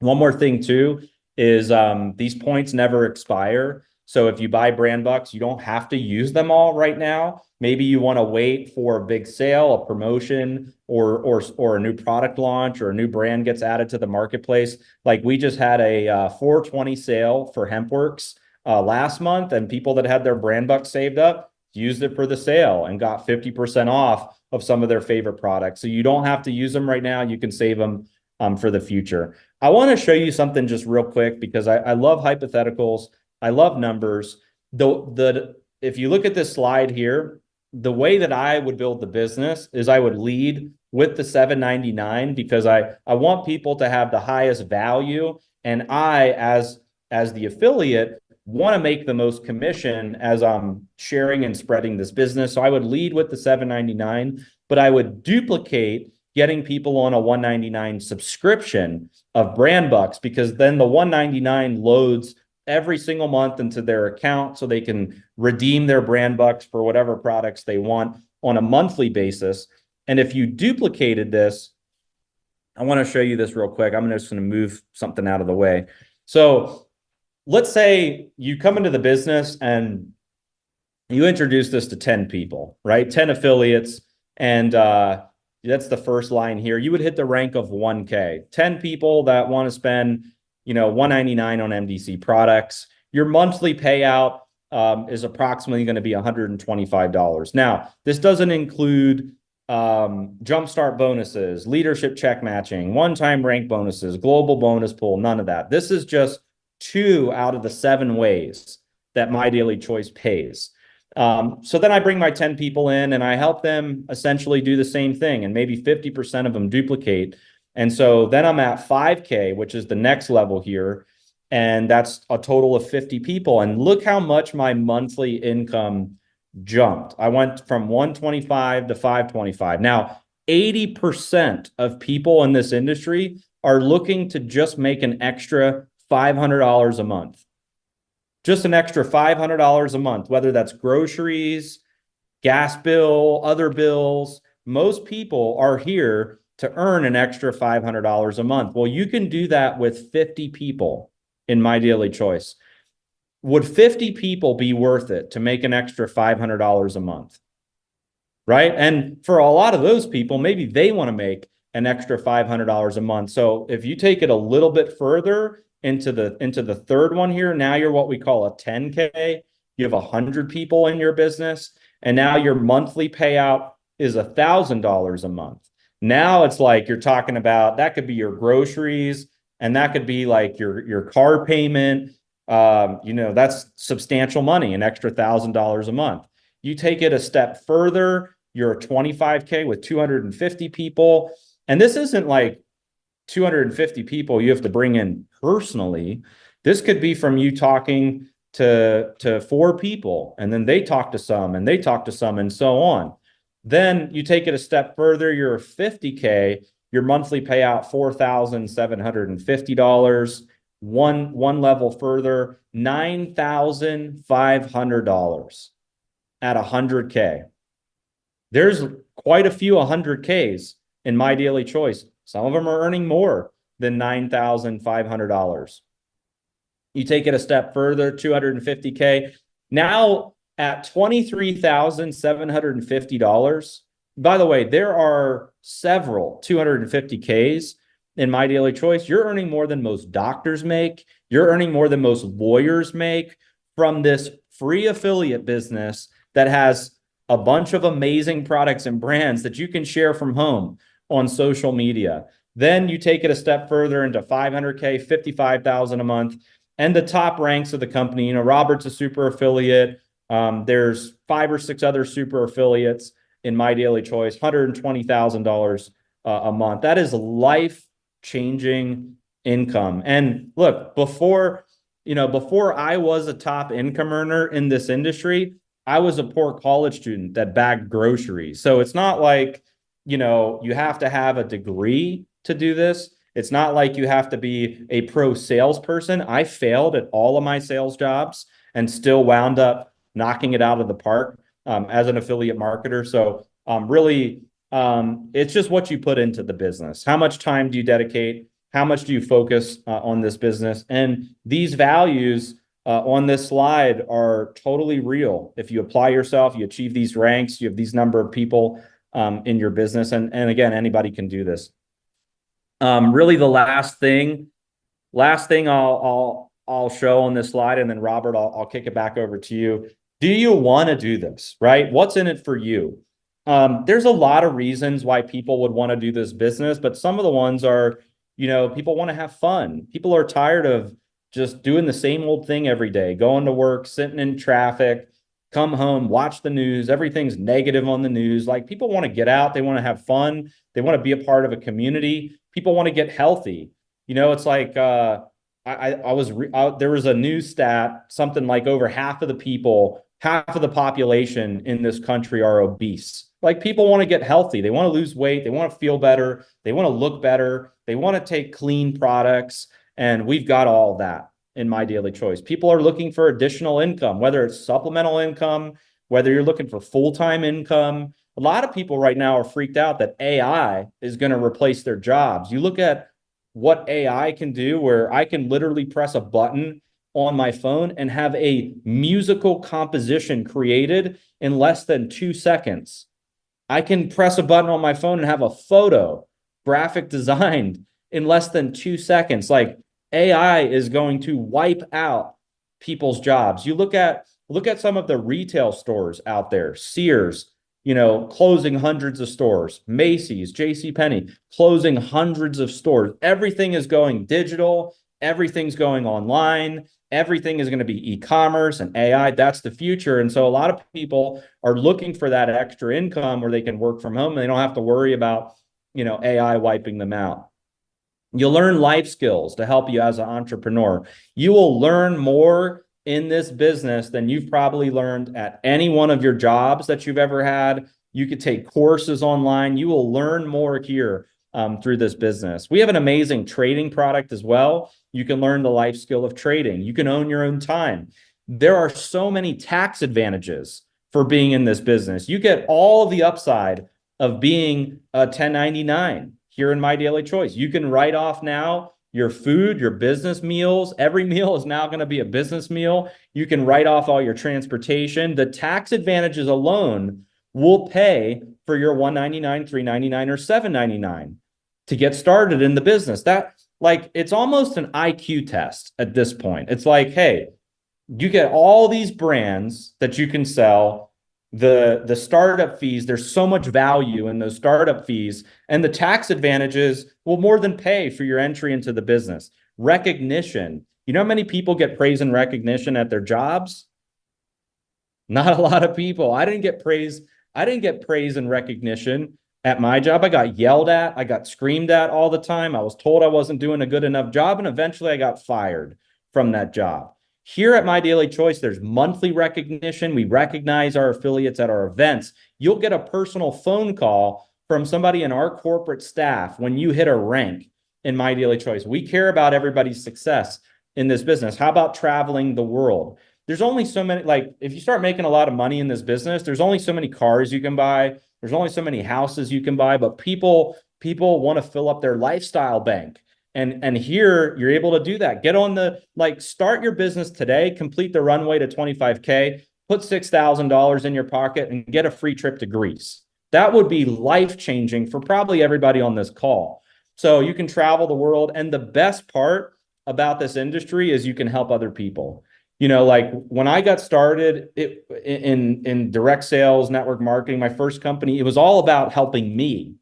One more thing too is these points never expire. So if you buy brand bucks, you don't have to use them all right now. Maybe you want to wait for a big sale, a promotion, or a new product launch, or a new brand gets added to the marketplace. Like we just had a 420 sale for HempWorks last month, and people that had their brand bucks saved up used it for the sale and got 50% off of some of their favorite products. So you don't have to use them right now. You can save them for the future. I want to show you something just real quick because I love hypotheticals. I love numbers. If you look at this slide here, the way that I would build the business is I would lead with the 799 because I want people to have the highest value, and I, as the affiliate, want to make the most commission as I'm sharing and spreading this business. So I would lead with the 799, but I would duplicate getting people on a 199 subscription of brand bucks, because then the 199 loads every single month into their account so they can redeem their brand bucks for whatever products they want on a monthly basis. And if you duplicated this, I want to show you this real quick. I'm just going to move something out of the way. So let's say you come into the business and you introduce this to 10 people, right? 10 affiliates. And that's the first line here. You would hit the rank of 1K. 10 people that want to spend $199 on MDC products. Your monthly payout is approximately going to be $125. Now, this doesn't include jumpstart bonuses, leadership check matching, one-time rank bonuses, global bonus pool, none of that. This is just 2 out of the 7 ways that My Daily Choice pays. So then I bring my 10 people in and I help them essentially do the same thing, and maybe 50% of them duplicate. And so then I'm at 5K, which is the next level here. And that's a total of 50 people. And look how much my monthly income jumped. I went from 125 to 525. Now, 80% of people in this industry are looking to just make an extra $500 a month. Just an extra $500 a month, whether that's groceries, gas bill, other bills. Most people are here to earn an extra $500 a month. Well, you can do that with 50 people in My Daily Choice. Would 50 people be worth it to make an extra $500 a month? Right? And for a lot of those people, maybe they want to make an extra $500 a month. So if you take it a little bit further into the third one here, now you're what we call a 10K. You have 100 people in your business, and now your monthly payout is $1,000 a month. Now it's like you're talking about, that could be your groceries, and that could be like your car payment. That's substantial money, an extra $1,000 a month. You take it a step further, you're a 25K with 250 people. And this isn't like 250 people you have to bring in personally. This could be from you talking to 4 people, and then they talk to some, and they talk to some, and so on. Then you take it a step further, you're 50K, your monthly payout $4,750. One level further, $9,500 at 100K. There's quite a few 100Ks in My Daily Choice. Some of them are earning more than $9,500. You take it a step further, 250K. Now at $23,750. By the way, there are several 250Ks in My Daily Choice. You're earning more than most doctors make. You're earning more than most lawyers make from this free affiliate business that has a bunch of amazing products and brands that you can share from home on social media. Then you take it a step further into 500K, 55,000 a month, and the top ranks of the company. Robert's a super affiliate. There's 5 or 6 other super affiliates in My Daily Choice, $120,000 a month. That is life-changing income. And look, before before I was a top income earner in this industry, I was a poor college student that bagged groceries. So it's not like, you have to have a degree to do this. It's not like you have to be a pro salesperson. I failed at all of my sales jobs and still wound up knocking it out of the park as an affiliate marketer. So really, it's just what you put into the business. How much time do you dedicate? How much do you focus on this business? And these values on this slide are totally real. If you apply yourself, you achieve these ranks, you have these number of people in your business. And again, anybody can do this. Really the last thing I'll show on this slide, and then Robert, I'll kick it back over to you. Do you want to do this, right? What's in it for you? There's a lot of reasons why people would want to do this business, but some of the ones are, people want to have fun. People are tired of just doing the same old thing every day, going to work, sitting in traffic, come home, watch the news. Everything's negative on the news. Like, people want to get out. They want to have fun. They want to be a part of a community. People want to get healthy. It's like, there was a news stat, something like over half of the population in this country are obese. Like, people want to get healthy. They want to lose weight. They want to feel better. They want to look better. They want to take clean products. And we've got all that in My Daily Choice. People are looking for additional income, whether it's supplemental income, whether you're looking for full-time income. A lot of people right now are freaked out that AI is going to replace their jobs. You look at what AI can do, where I can literally press a button on my phone and have a musical composition created in less than 2 seconds. I can press a button on my phone and have a photo graphic designed in less than 2 seconds. Like, AI is going to wipe out people's jobs. You look at some of the retail stores out there, Sears, closing hundreds of stores, Macy's, JCPenney, closing hundreds of stores. Everything is going digital. Everything's going online. Everything is going to be e-commerce and AI. That's the future. And so a lot of people are looking for that extra income where they can work from home and they don't have to worry about, AI wiping them out. You'll learn life skills to help you as an entrepreneur. You will learn more in this business than you've probably learned at any one of your jobs that you've ever had. You could take courses online. You will learn more here through this business. We have an amazing trading product as well. You can learn the life skill of trading. You can own your own time. There are so many tax advantages for being in this business. You get all of the upside of being a 1099 here in My Daily Choice. You can write off now your food, your business meals. Every meal is now going to be a business meal. You can write off all your transportation. The tax advantages alone will pay for your $199, $399, or $799 to get started in the business. It's almost an IQ test at this point. It's like, hey, you get all these brands that you can sell. The startup fees, there's so much value in those startup fees, and the tax advantages will more than pay for your entry into the business. Recognition. You know how many people get praise and recognition at their jobs? Not a lot of people. I didn't get praise and recognition at my job. I got yelled at. I got screamed at all the time. I was told I wasn't doing a good enough job, and eventually I got fired from that job. Here at My Daily Choice, there's monthly recognition. We recognize our affiliates at our events. You'll get a personal phone call from somebody in our corporate staff when you hit a rank in My Daily Choice. We care about everybody's success in this business. How about traveling the world? There's only so many, if you start making a lot of money in this business, there's only so many cars you can buy. There's only so many houses you can buy, but people want to fill up their lifestyle bank. And here you're able to do that. Get on start your business today, complete the runway to 25K, put $6,000 in your pocket and get a free trip to Greece. That would be life-changing for probably everybody on this call. So you can travel the world. And the best part about this industry is you can help other people. When I got started in direct sales, network marketing, my first company, it was all about helping me.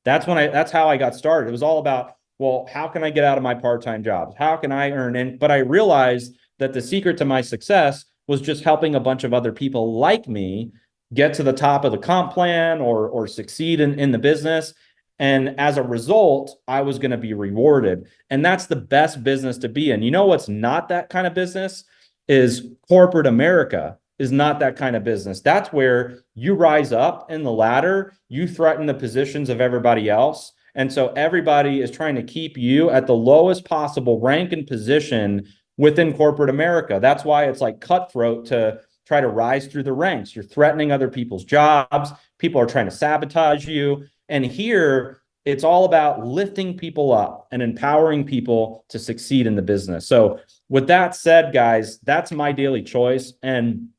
That's how I got started. It was all about, well, how can I get out of my part-time jobs? How can I earn in? But I realized that the secret to my success was just helping a bunch of other people like me get to the top of the comp plan or succeed in the business. And as a result, I was going to be rewarded. And that's the best business to be in. You know what's not that kind of business is corporate America is not that kind of business. That's where you rise up in the ladder, you threaten the positions of everybody else. And so everybody is trying to keep you at the lowest possible rank and position within corporate America. That's why it's like cutthroat to try to rise through the ranks. You're threatening other people's jobs. People are trying to sabotage you. And here, it's all about lifting people up and empowering people to succeed in the business. So with that said, guys, that's my daily choice. And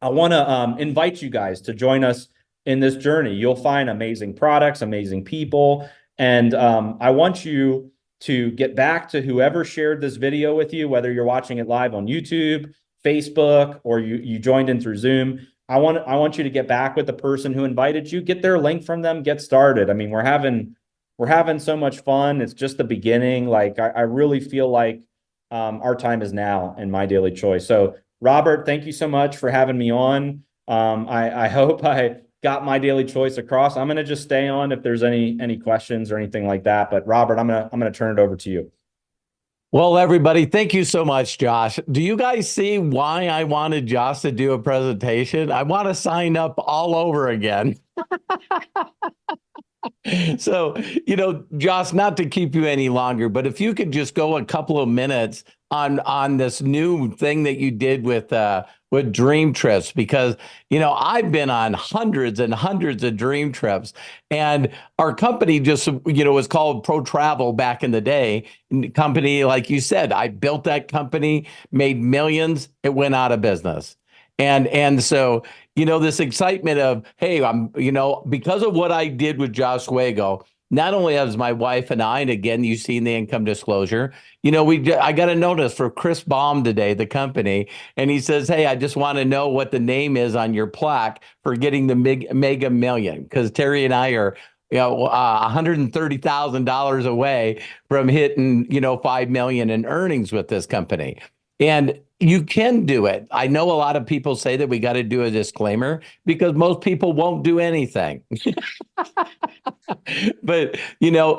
I want to invite you guys to join us in this journey. You'll find amazing products, amazing people. And I want you to get back to whoever shared this video with you, whether you're watching it live on YouTube, Facebook, or you joined in through Zoom. I want you to get back with the person who invited you, get their link from them, get started. I mean, we're having so much fun. It's just the beginning. Like I really feel like our time is now in My Daily Choice. So Robert, thank you so much for having me on. I hope I got my daily choice across. I'm going to just stay on if there's any questions or anything like that. But Robert, I'm going to turn it over to you. Well, everybody, thank you so much, Josh. Do you guys see why I wanted Josh to do a presentation? I want to sign up all over again. So, Josh, not to keep you any longer, but if you could just go a couple of minutes on this new thing that you did with Dream Trips, because I've been on hundreds and hundreds of dream trips, and our company just was called Pro Travel back in the day. Company, like you said, I built that company, made millions, it went out of business. And so, this excitement of, hey, I'm, because of what I did with Josh Wago, not only as my wife and I, and again, you've seen the income disclosure, I got a notice for Chris Baum today, the company, and he says, hey, I just want to know what the name is on your plaque for getting the mega million, because Terry and I are $130,000 away from hitting, 5 million in earnings with this company. And you can do it. I know a lot of people say that we got to do a disclaimer because most people won't do anything. But,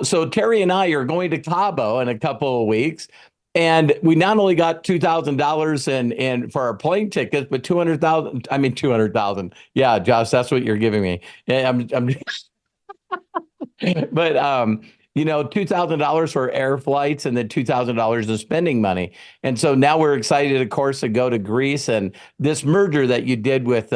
so Terry and I are going to Cabo in a couple of weeks. And we not only got $2,000 and for our plane tickets, but 200,000. Yeah, Josh, that's what you're giving me. I'm but $2,000 for air flights and then $2,000 of spending money. And so now we're excited, of course, to go to Greece. And this merger that you did with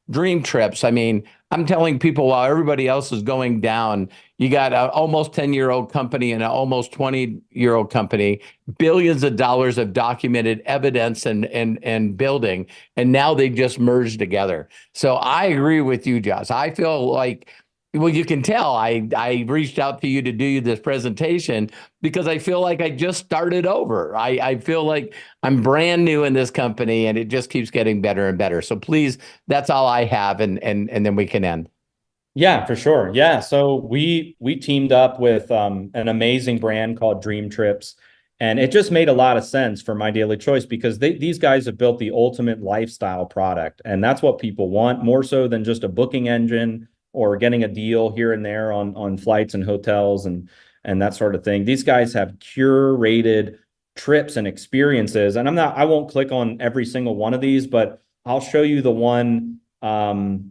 Dream Trips, I mean, I'm telling people while everybody else is going down, you got an almost 10-year-old company and an almost 20-year-old company, billions of dollars of documented evidence and building, and now they just merged together. So I agree with you, Josh. I feel like, well, you can tell I reached out to you to do this presentation because I feel like I just started over. I feel like I'm brand new in this company and it just keeps getting better and better. So please, that's all I have, and then we can end. Yeah, for sure. Yeah. So we teamed up with an amazing brand called Dream Trips. And it just made a lot of sense for My Daily Choice because these guys have built the ultimate lifestyle product. And that's what people want, more so than just a booking engine or getting a deal here and there on flights and hotels and that sort of thing. These guys have curated trips and experiences. And I won't click on every single one of these, but I'll show you the one. I'll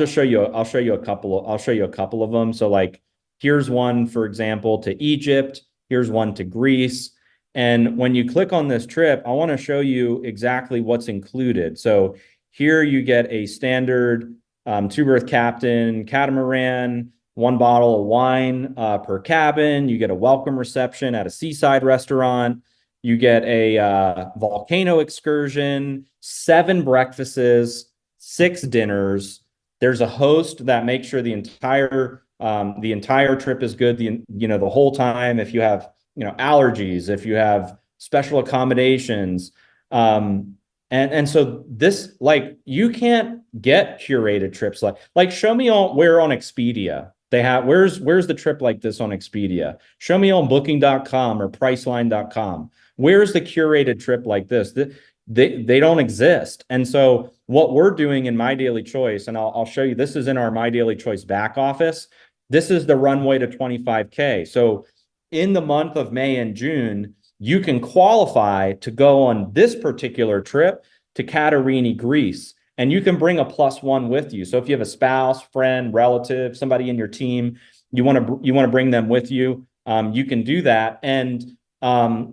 show you a couple of them. So like, here's one, for example, to Egypt. Here's one to Greece. And when you click on this trip, I want to show you exactly what's included. So here you get a standard two-berth captain catamaran, 1 bottle of wine per cabin. You get a welcome reception at a seaside restaurant. You get a volcano excursion, 7 breakfasts, 6 dinners. There's a host that makes sure the entire trip is good the whole time. If you have allergies, if you have special accommodations, and so this, like, you can't get curated trips like show me where on Expedia they have where's the trip like this on Expedia. Show me on booking.com or priceline.com. Where's the curated trip like this? They don't exist. And so what we're doing in My Daily Choice, and I'll show you, this is in our My Daily Choice back office. this is the runway to 25K. So in the month of May and June, you can qualify to go on this particular trip to Katarini, Greece, and you can bring a +1 with you. So if you have a spouse, friend, relative, somebody in your team, you want to bring them with you, you can do that. And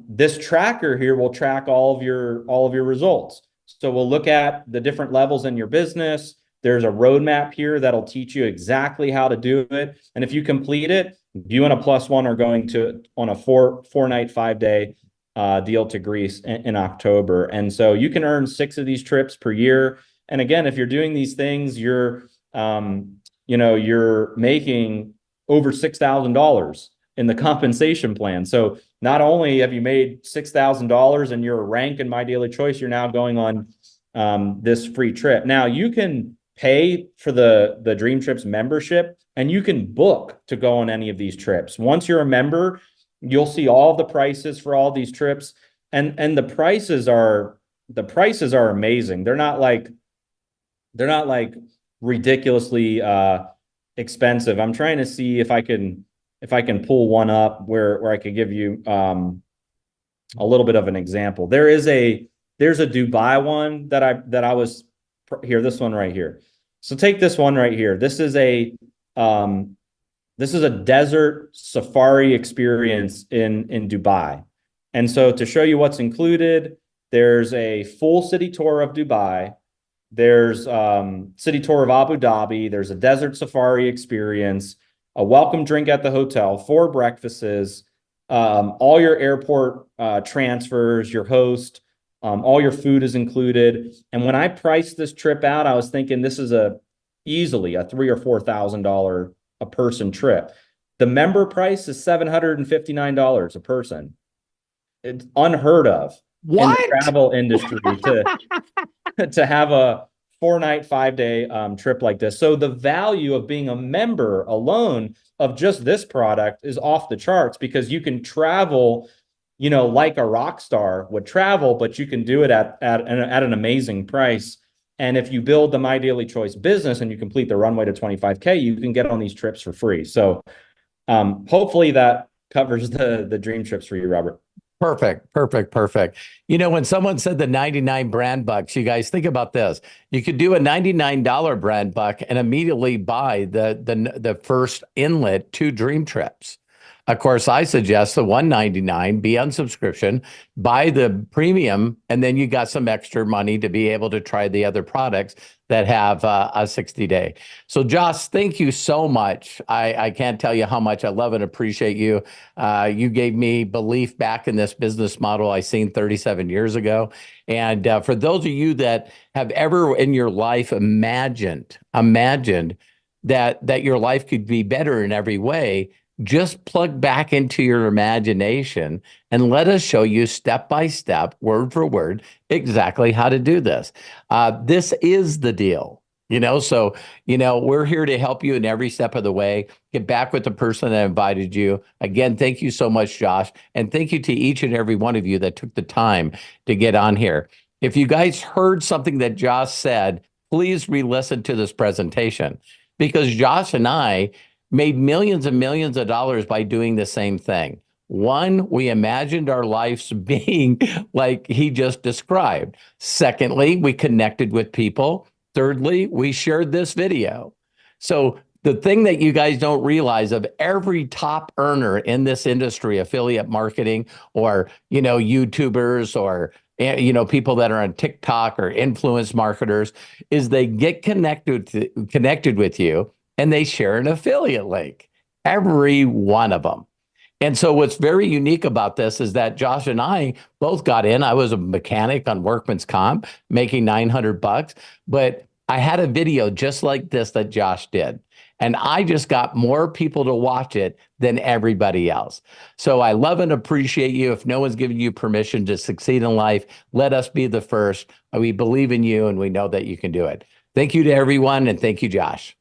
this tracker here will track all of your results. So we'll look at the different levels in your business. There's a roadmap here that'll teach you exactly how to do it. And if you complete it, you and a +1 are going to on a four-night, 5-day deal to Greece in October. And so you can earn 6 of these trips per year. And again, if you're doing these things, you're making over $6,000 in the compensation plan. So not only have you made $6,000 and you're a rank in My Daily Choice, you're now going on this free trip. Now you can pay for the Dream Trips membership, and you can book to go on any of these trips. Once you're a member, you'll see all the prices for all these trips, and the prices are amazing. They're not like ridiculously expensive. I'm trying to see if I can pull one up where I could give you a little bit of an example. There's a Dubai one that I was here. This one right here. So take this one right here. This is a desert safari experience in Dubai. And so to show you what's included, there's a full city tour of Dubai. There's city tour of Abu Dhabi. There's a desert safari experience, a welcome drink at the hotel, 4 breakfasts, all your airport transfers, your host, all your food is included. And when I priced this trip out, I was thinking this is easily a $3,000 or $4,000 a person trip. The member price is $759 a person. It's unheard of in the travel industry to have a 4-night, 5-day trip like this. So the value of being a member alone of just this product is off the charts, because you can travel, like a rock star would travel, but you can do it at an amazing price. And if you build the My Daily Choice business and you complete the runway to 25K, you can get on these trips for free. So hopefully that covers the dream trips for you, Robert. Perfect. When someone said the 99 brand bucks, you guys think about this. You could do a $99 brand buck and immediately buy the first inlet to Dream Trips. Of course, I suggest the $199 be on subscription, buy the premium, and then you got some extra money to be able to try the other products that have a 60-day. So Josh, thank you so much. I can't tell you how much I love and appreciate you. You gave me belief back in this business model I seen 37 years ago. And for those of you that have ever in your life imagined that your life could be better in every way, just plug back into your imagination and let us show you step by step, word for word, exactly how to do this. This is the deal, so, we're here to help you in every step of the way. Get back with the person that invited you. Again, thank you so much, Josh. And thank you to each and every one of you that took the time to get on here. If you guys heard something that Josh said, please re-listen to this presentation, because Josh and I made millions and millions of dollars by doing the same thing. One, we imagined our lives being like he just described. Secondly, we connected with people. Thirdly, we shared this video. So the thing that you guys don't realize, of every top earner in this industry, affiliate marketing, or, YouTubers, or, people that are on TikTok or influence marketers, is they get connected with you, and they share an affiliate link, every one of them. And so what's very unique about this is that Josh and I both got in. I was a mechanic on workman's comp, making $900, but I had a video just like this that Josh did. And I just got more people to watch it than everybody else. So I love and appreciate you. If no one's giving you permission to succeed in life, let us be the first. We believe in you, and we know that you can do it. Thank you to everyone, and thank you, Josh.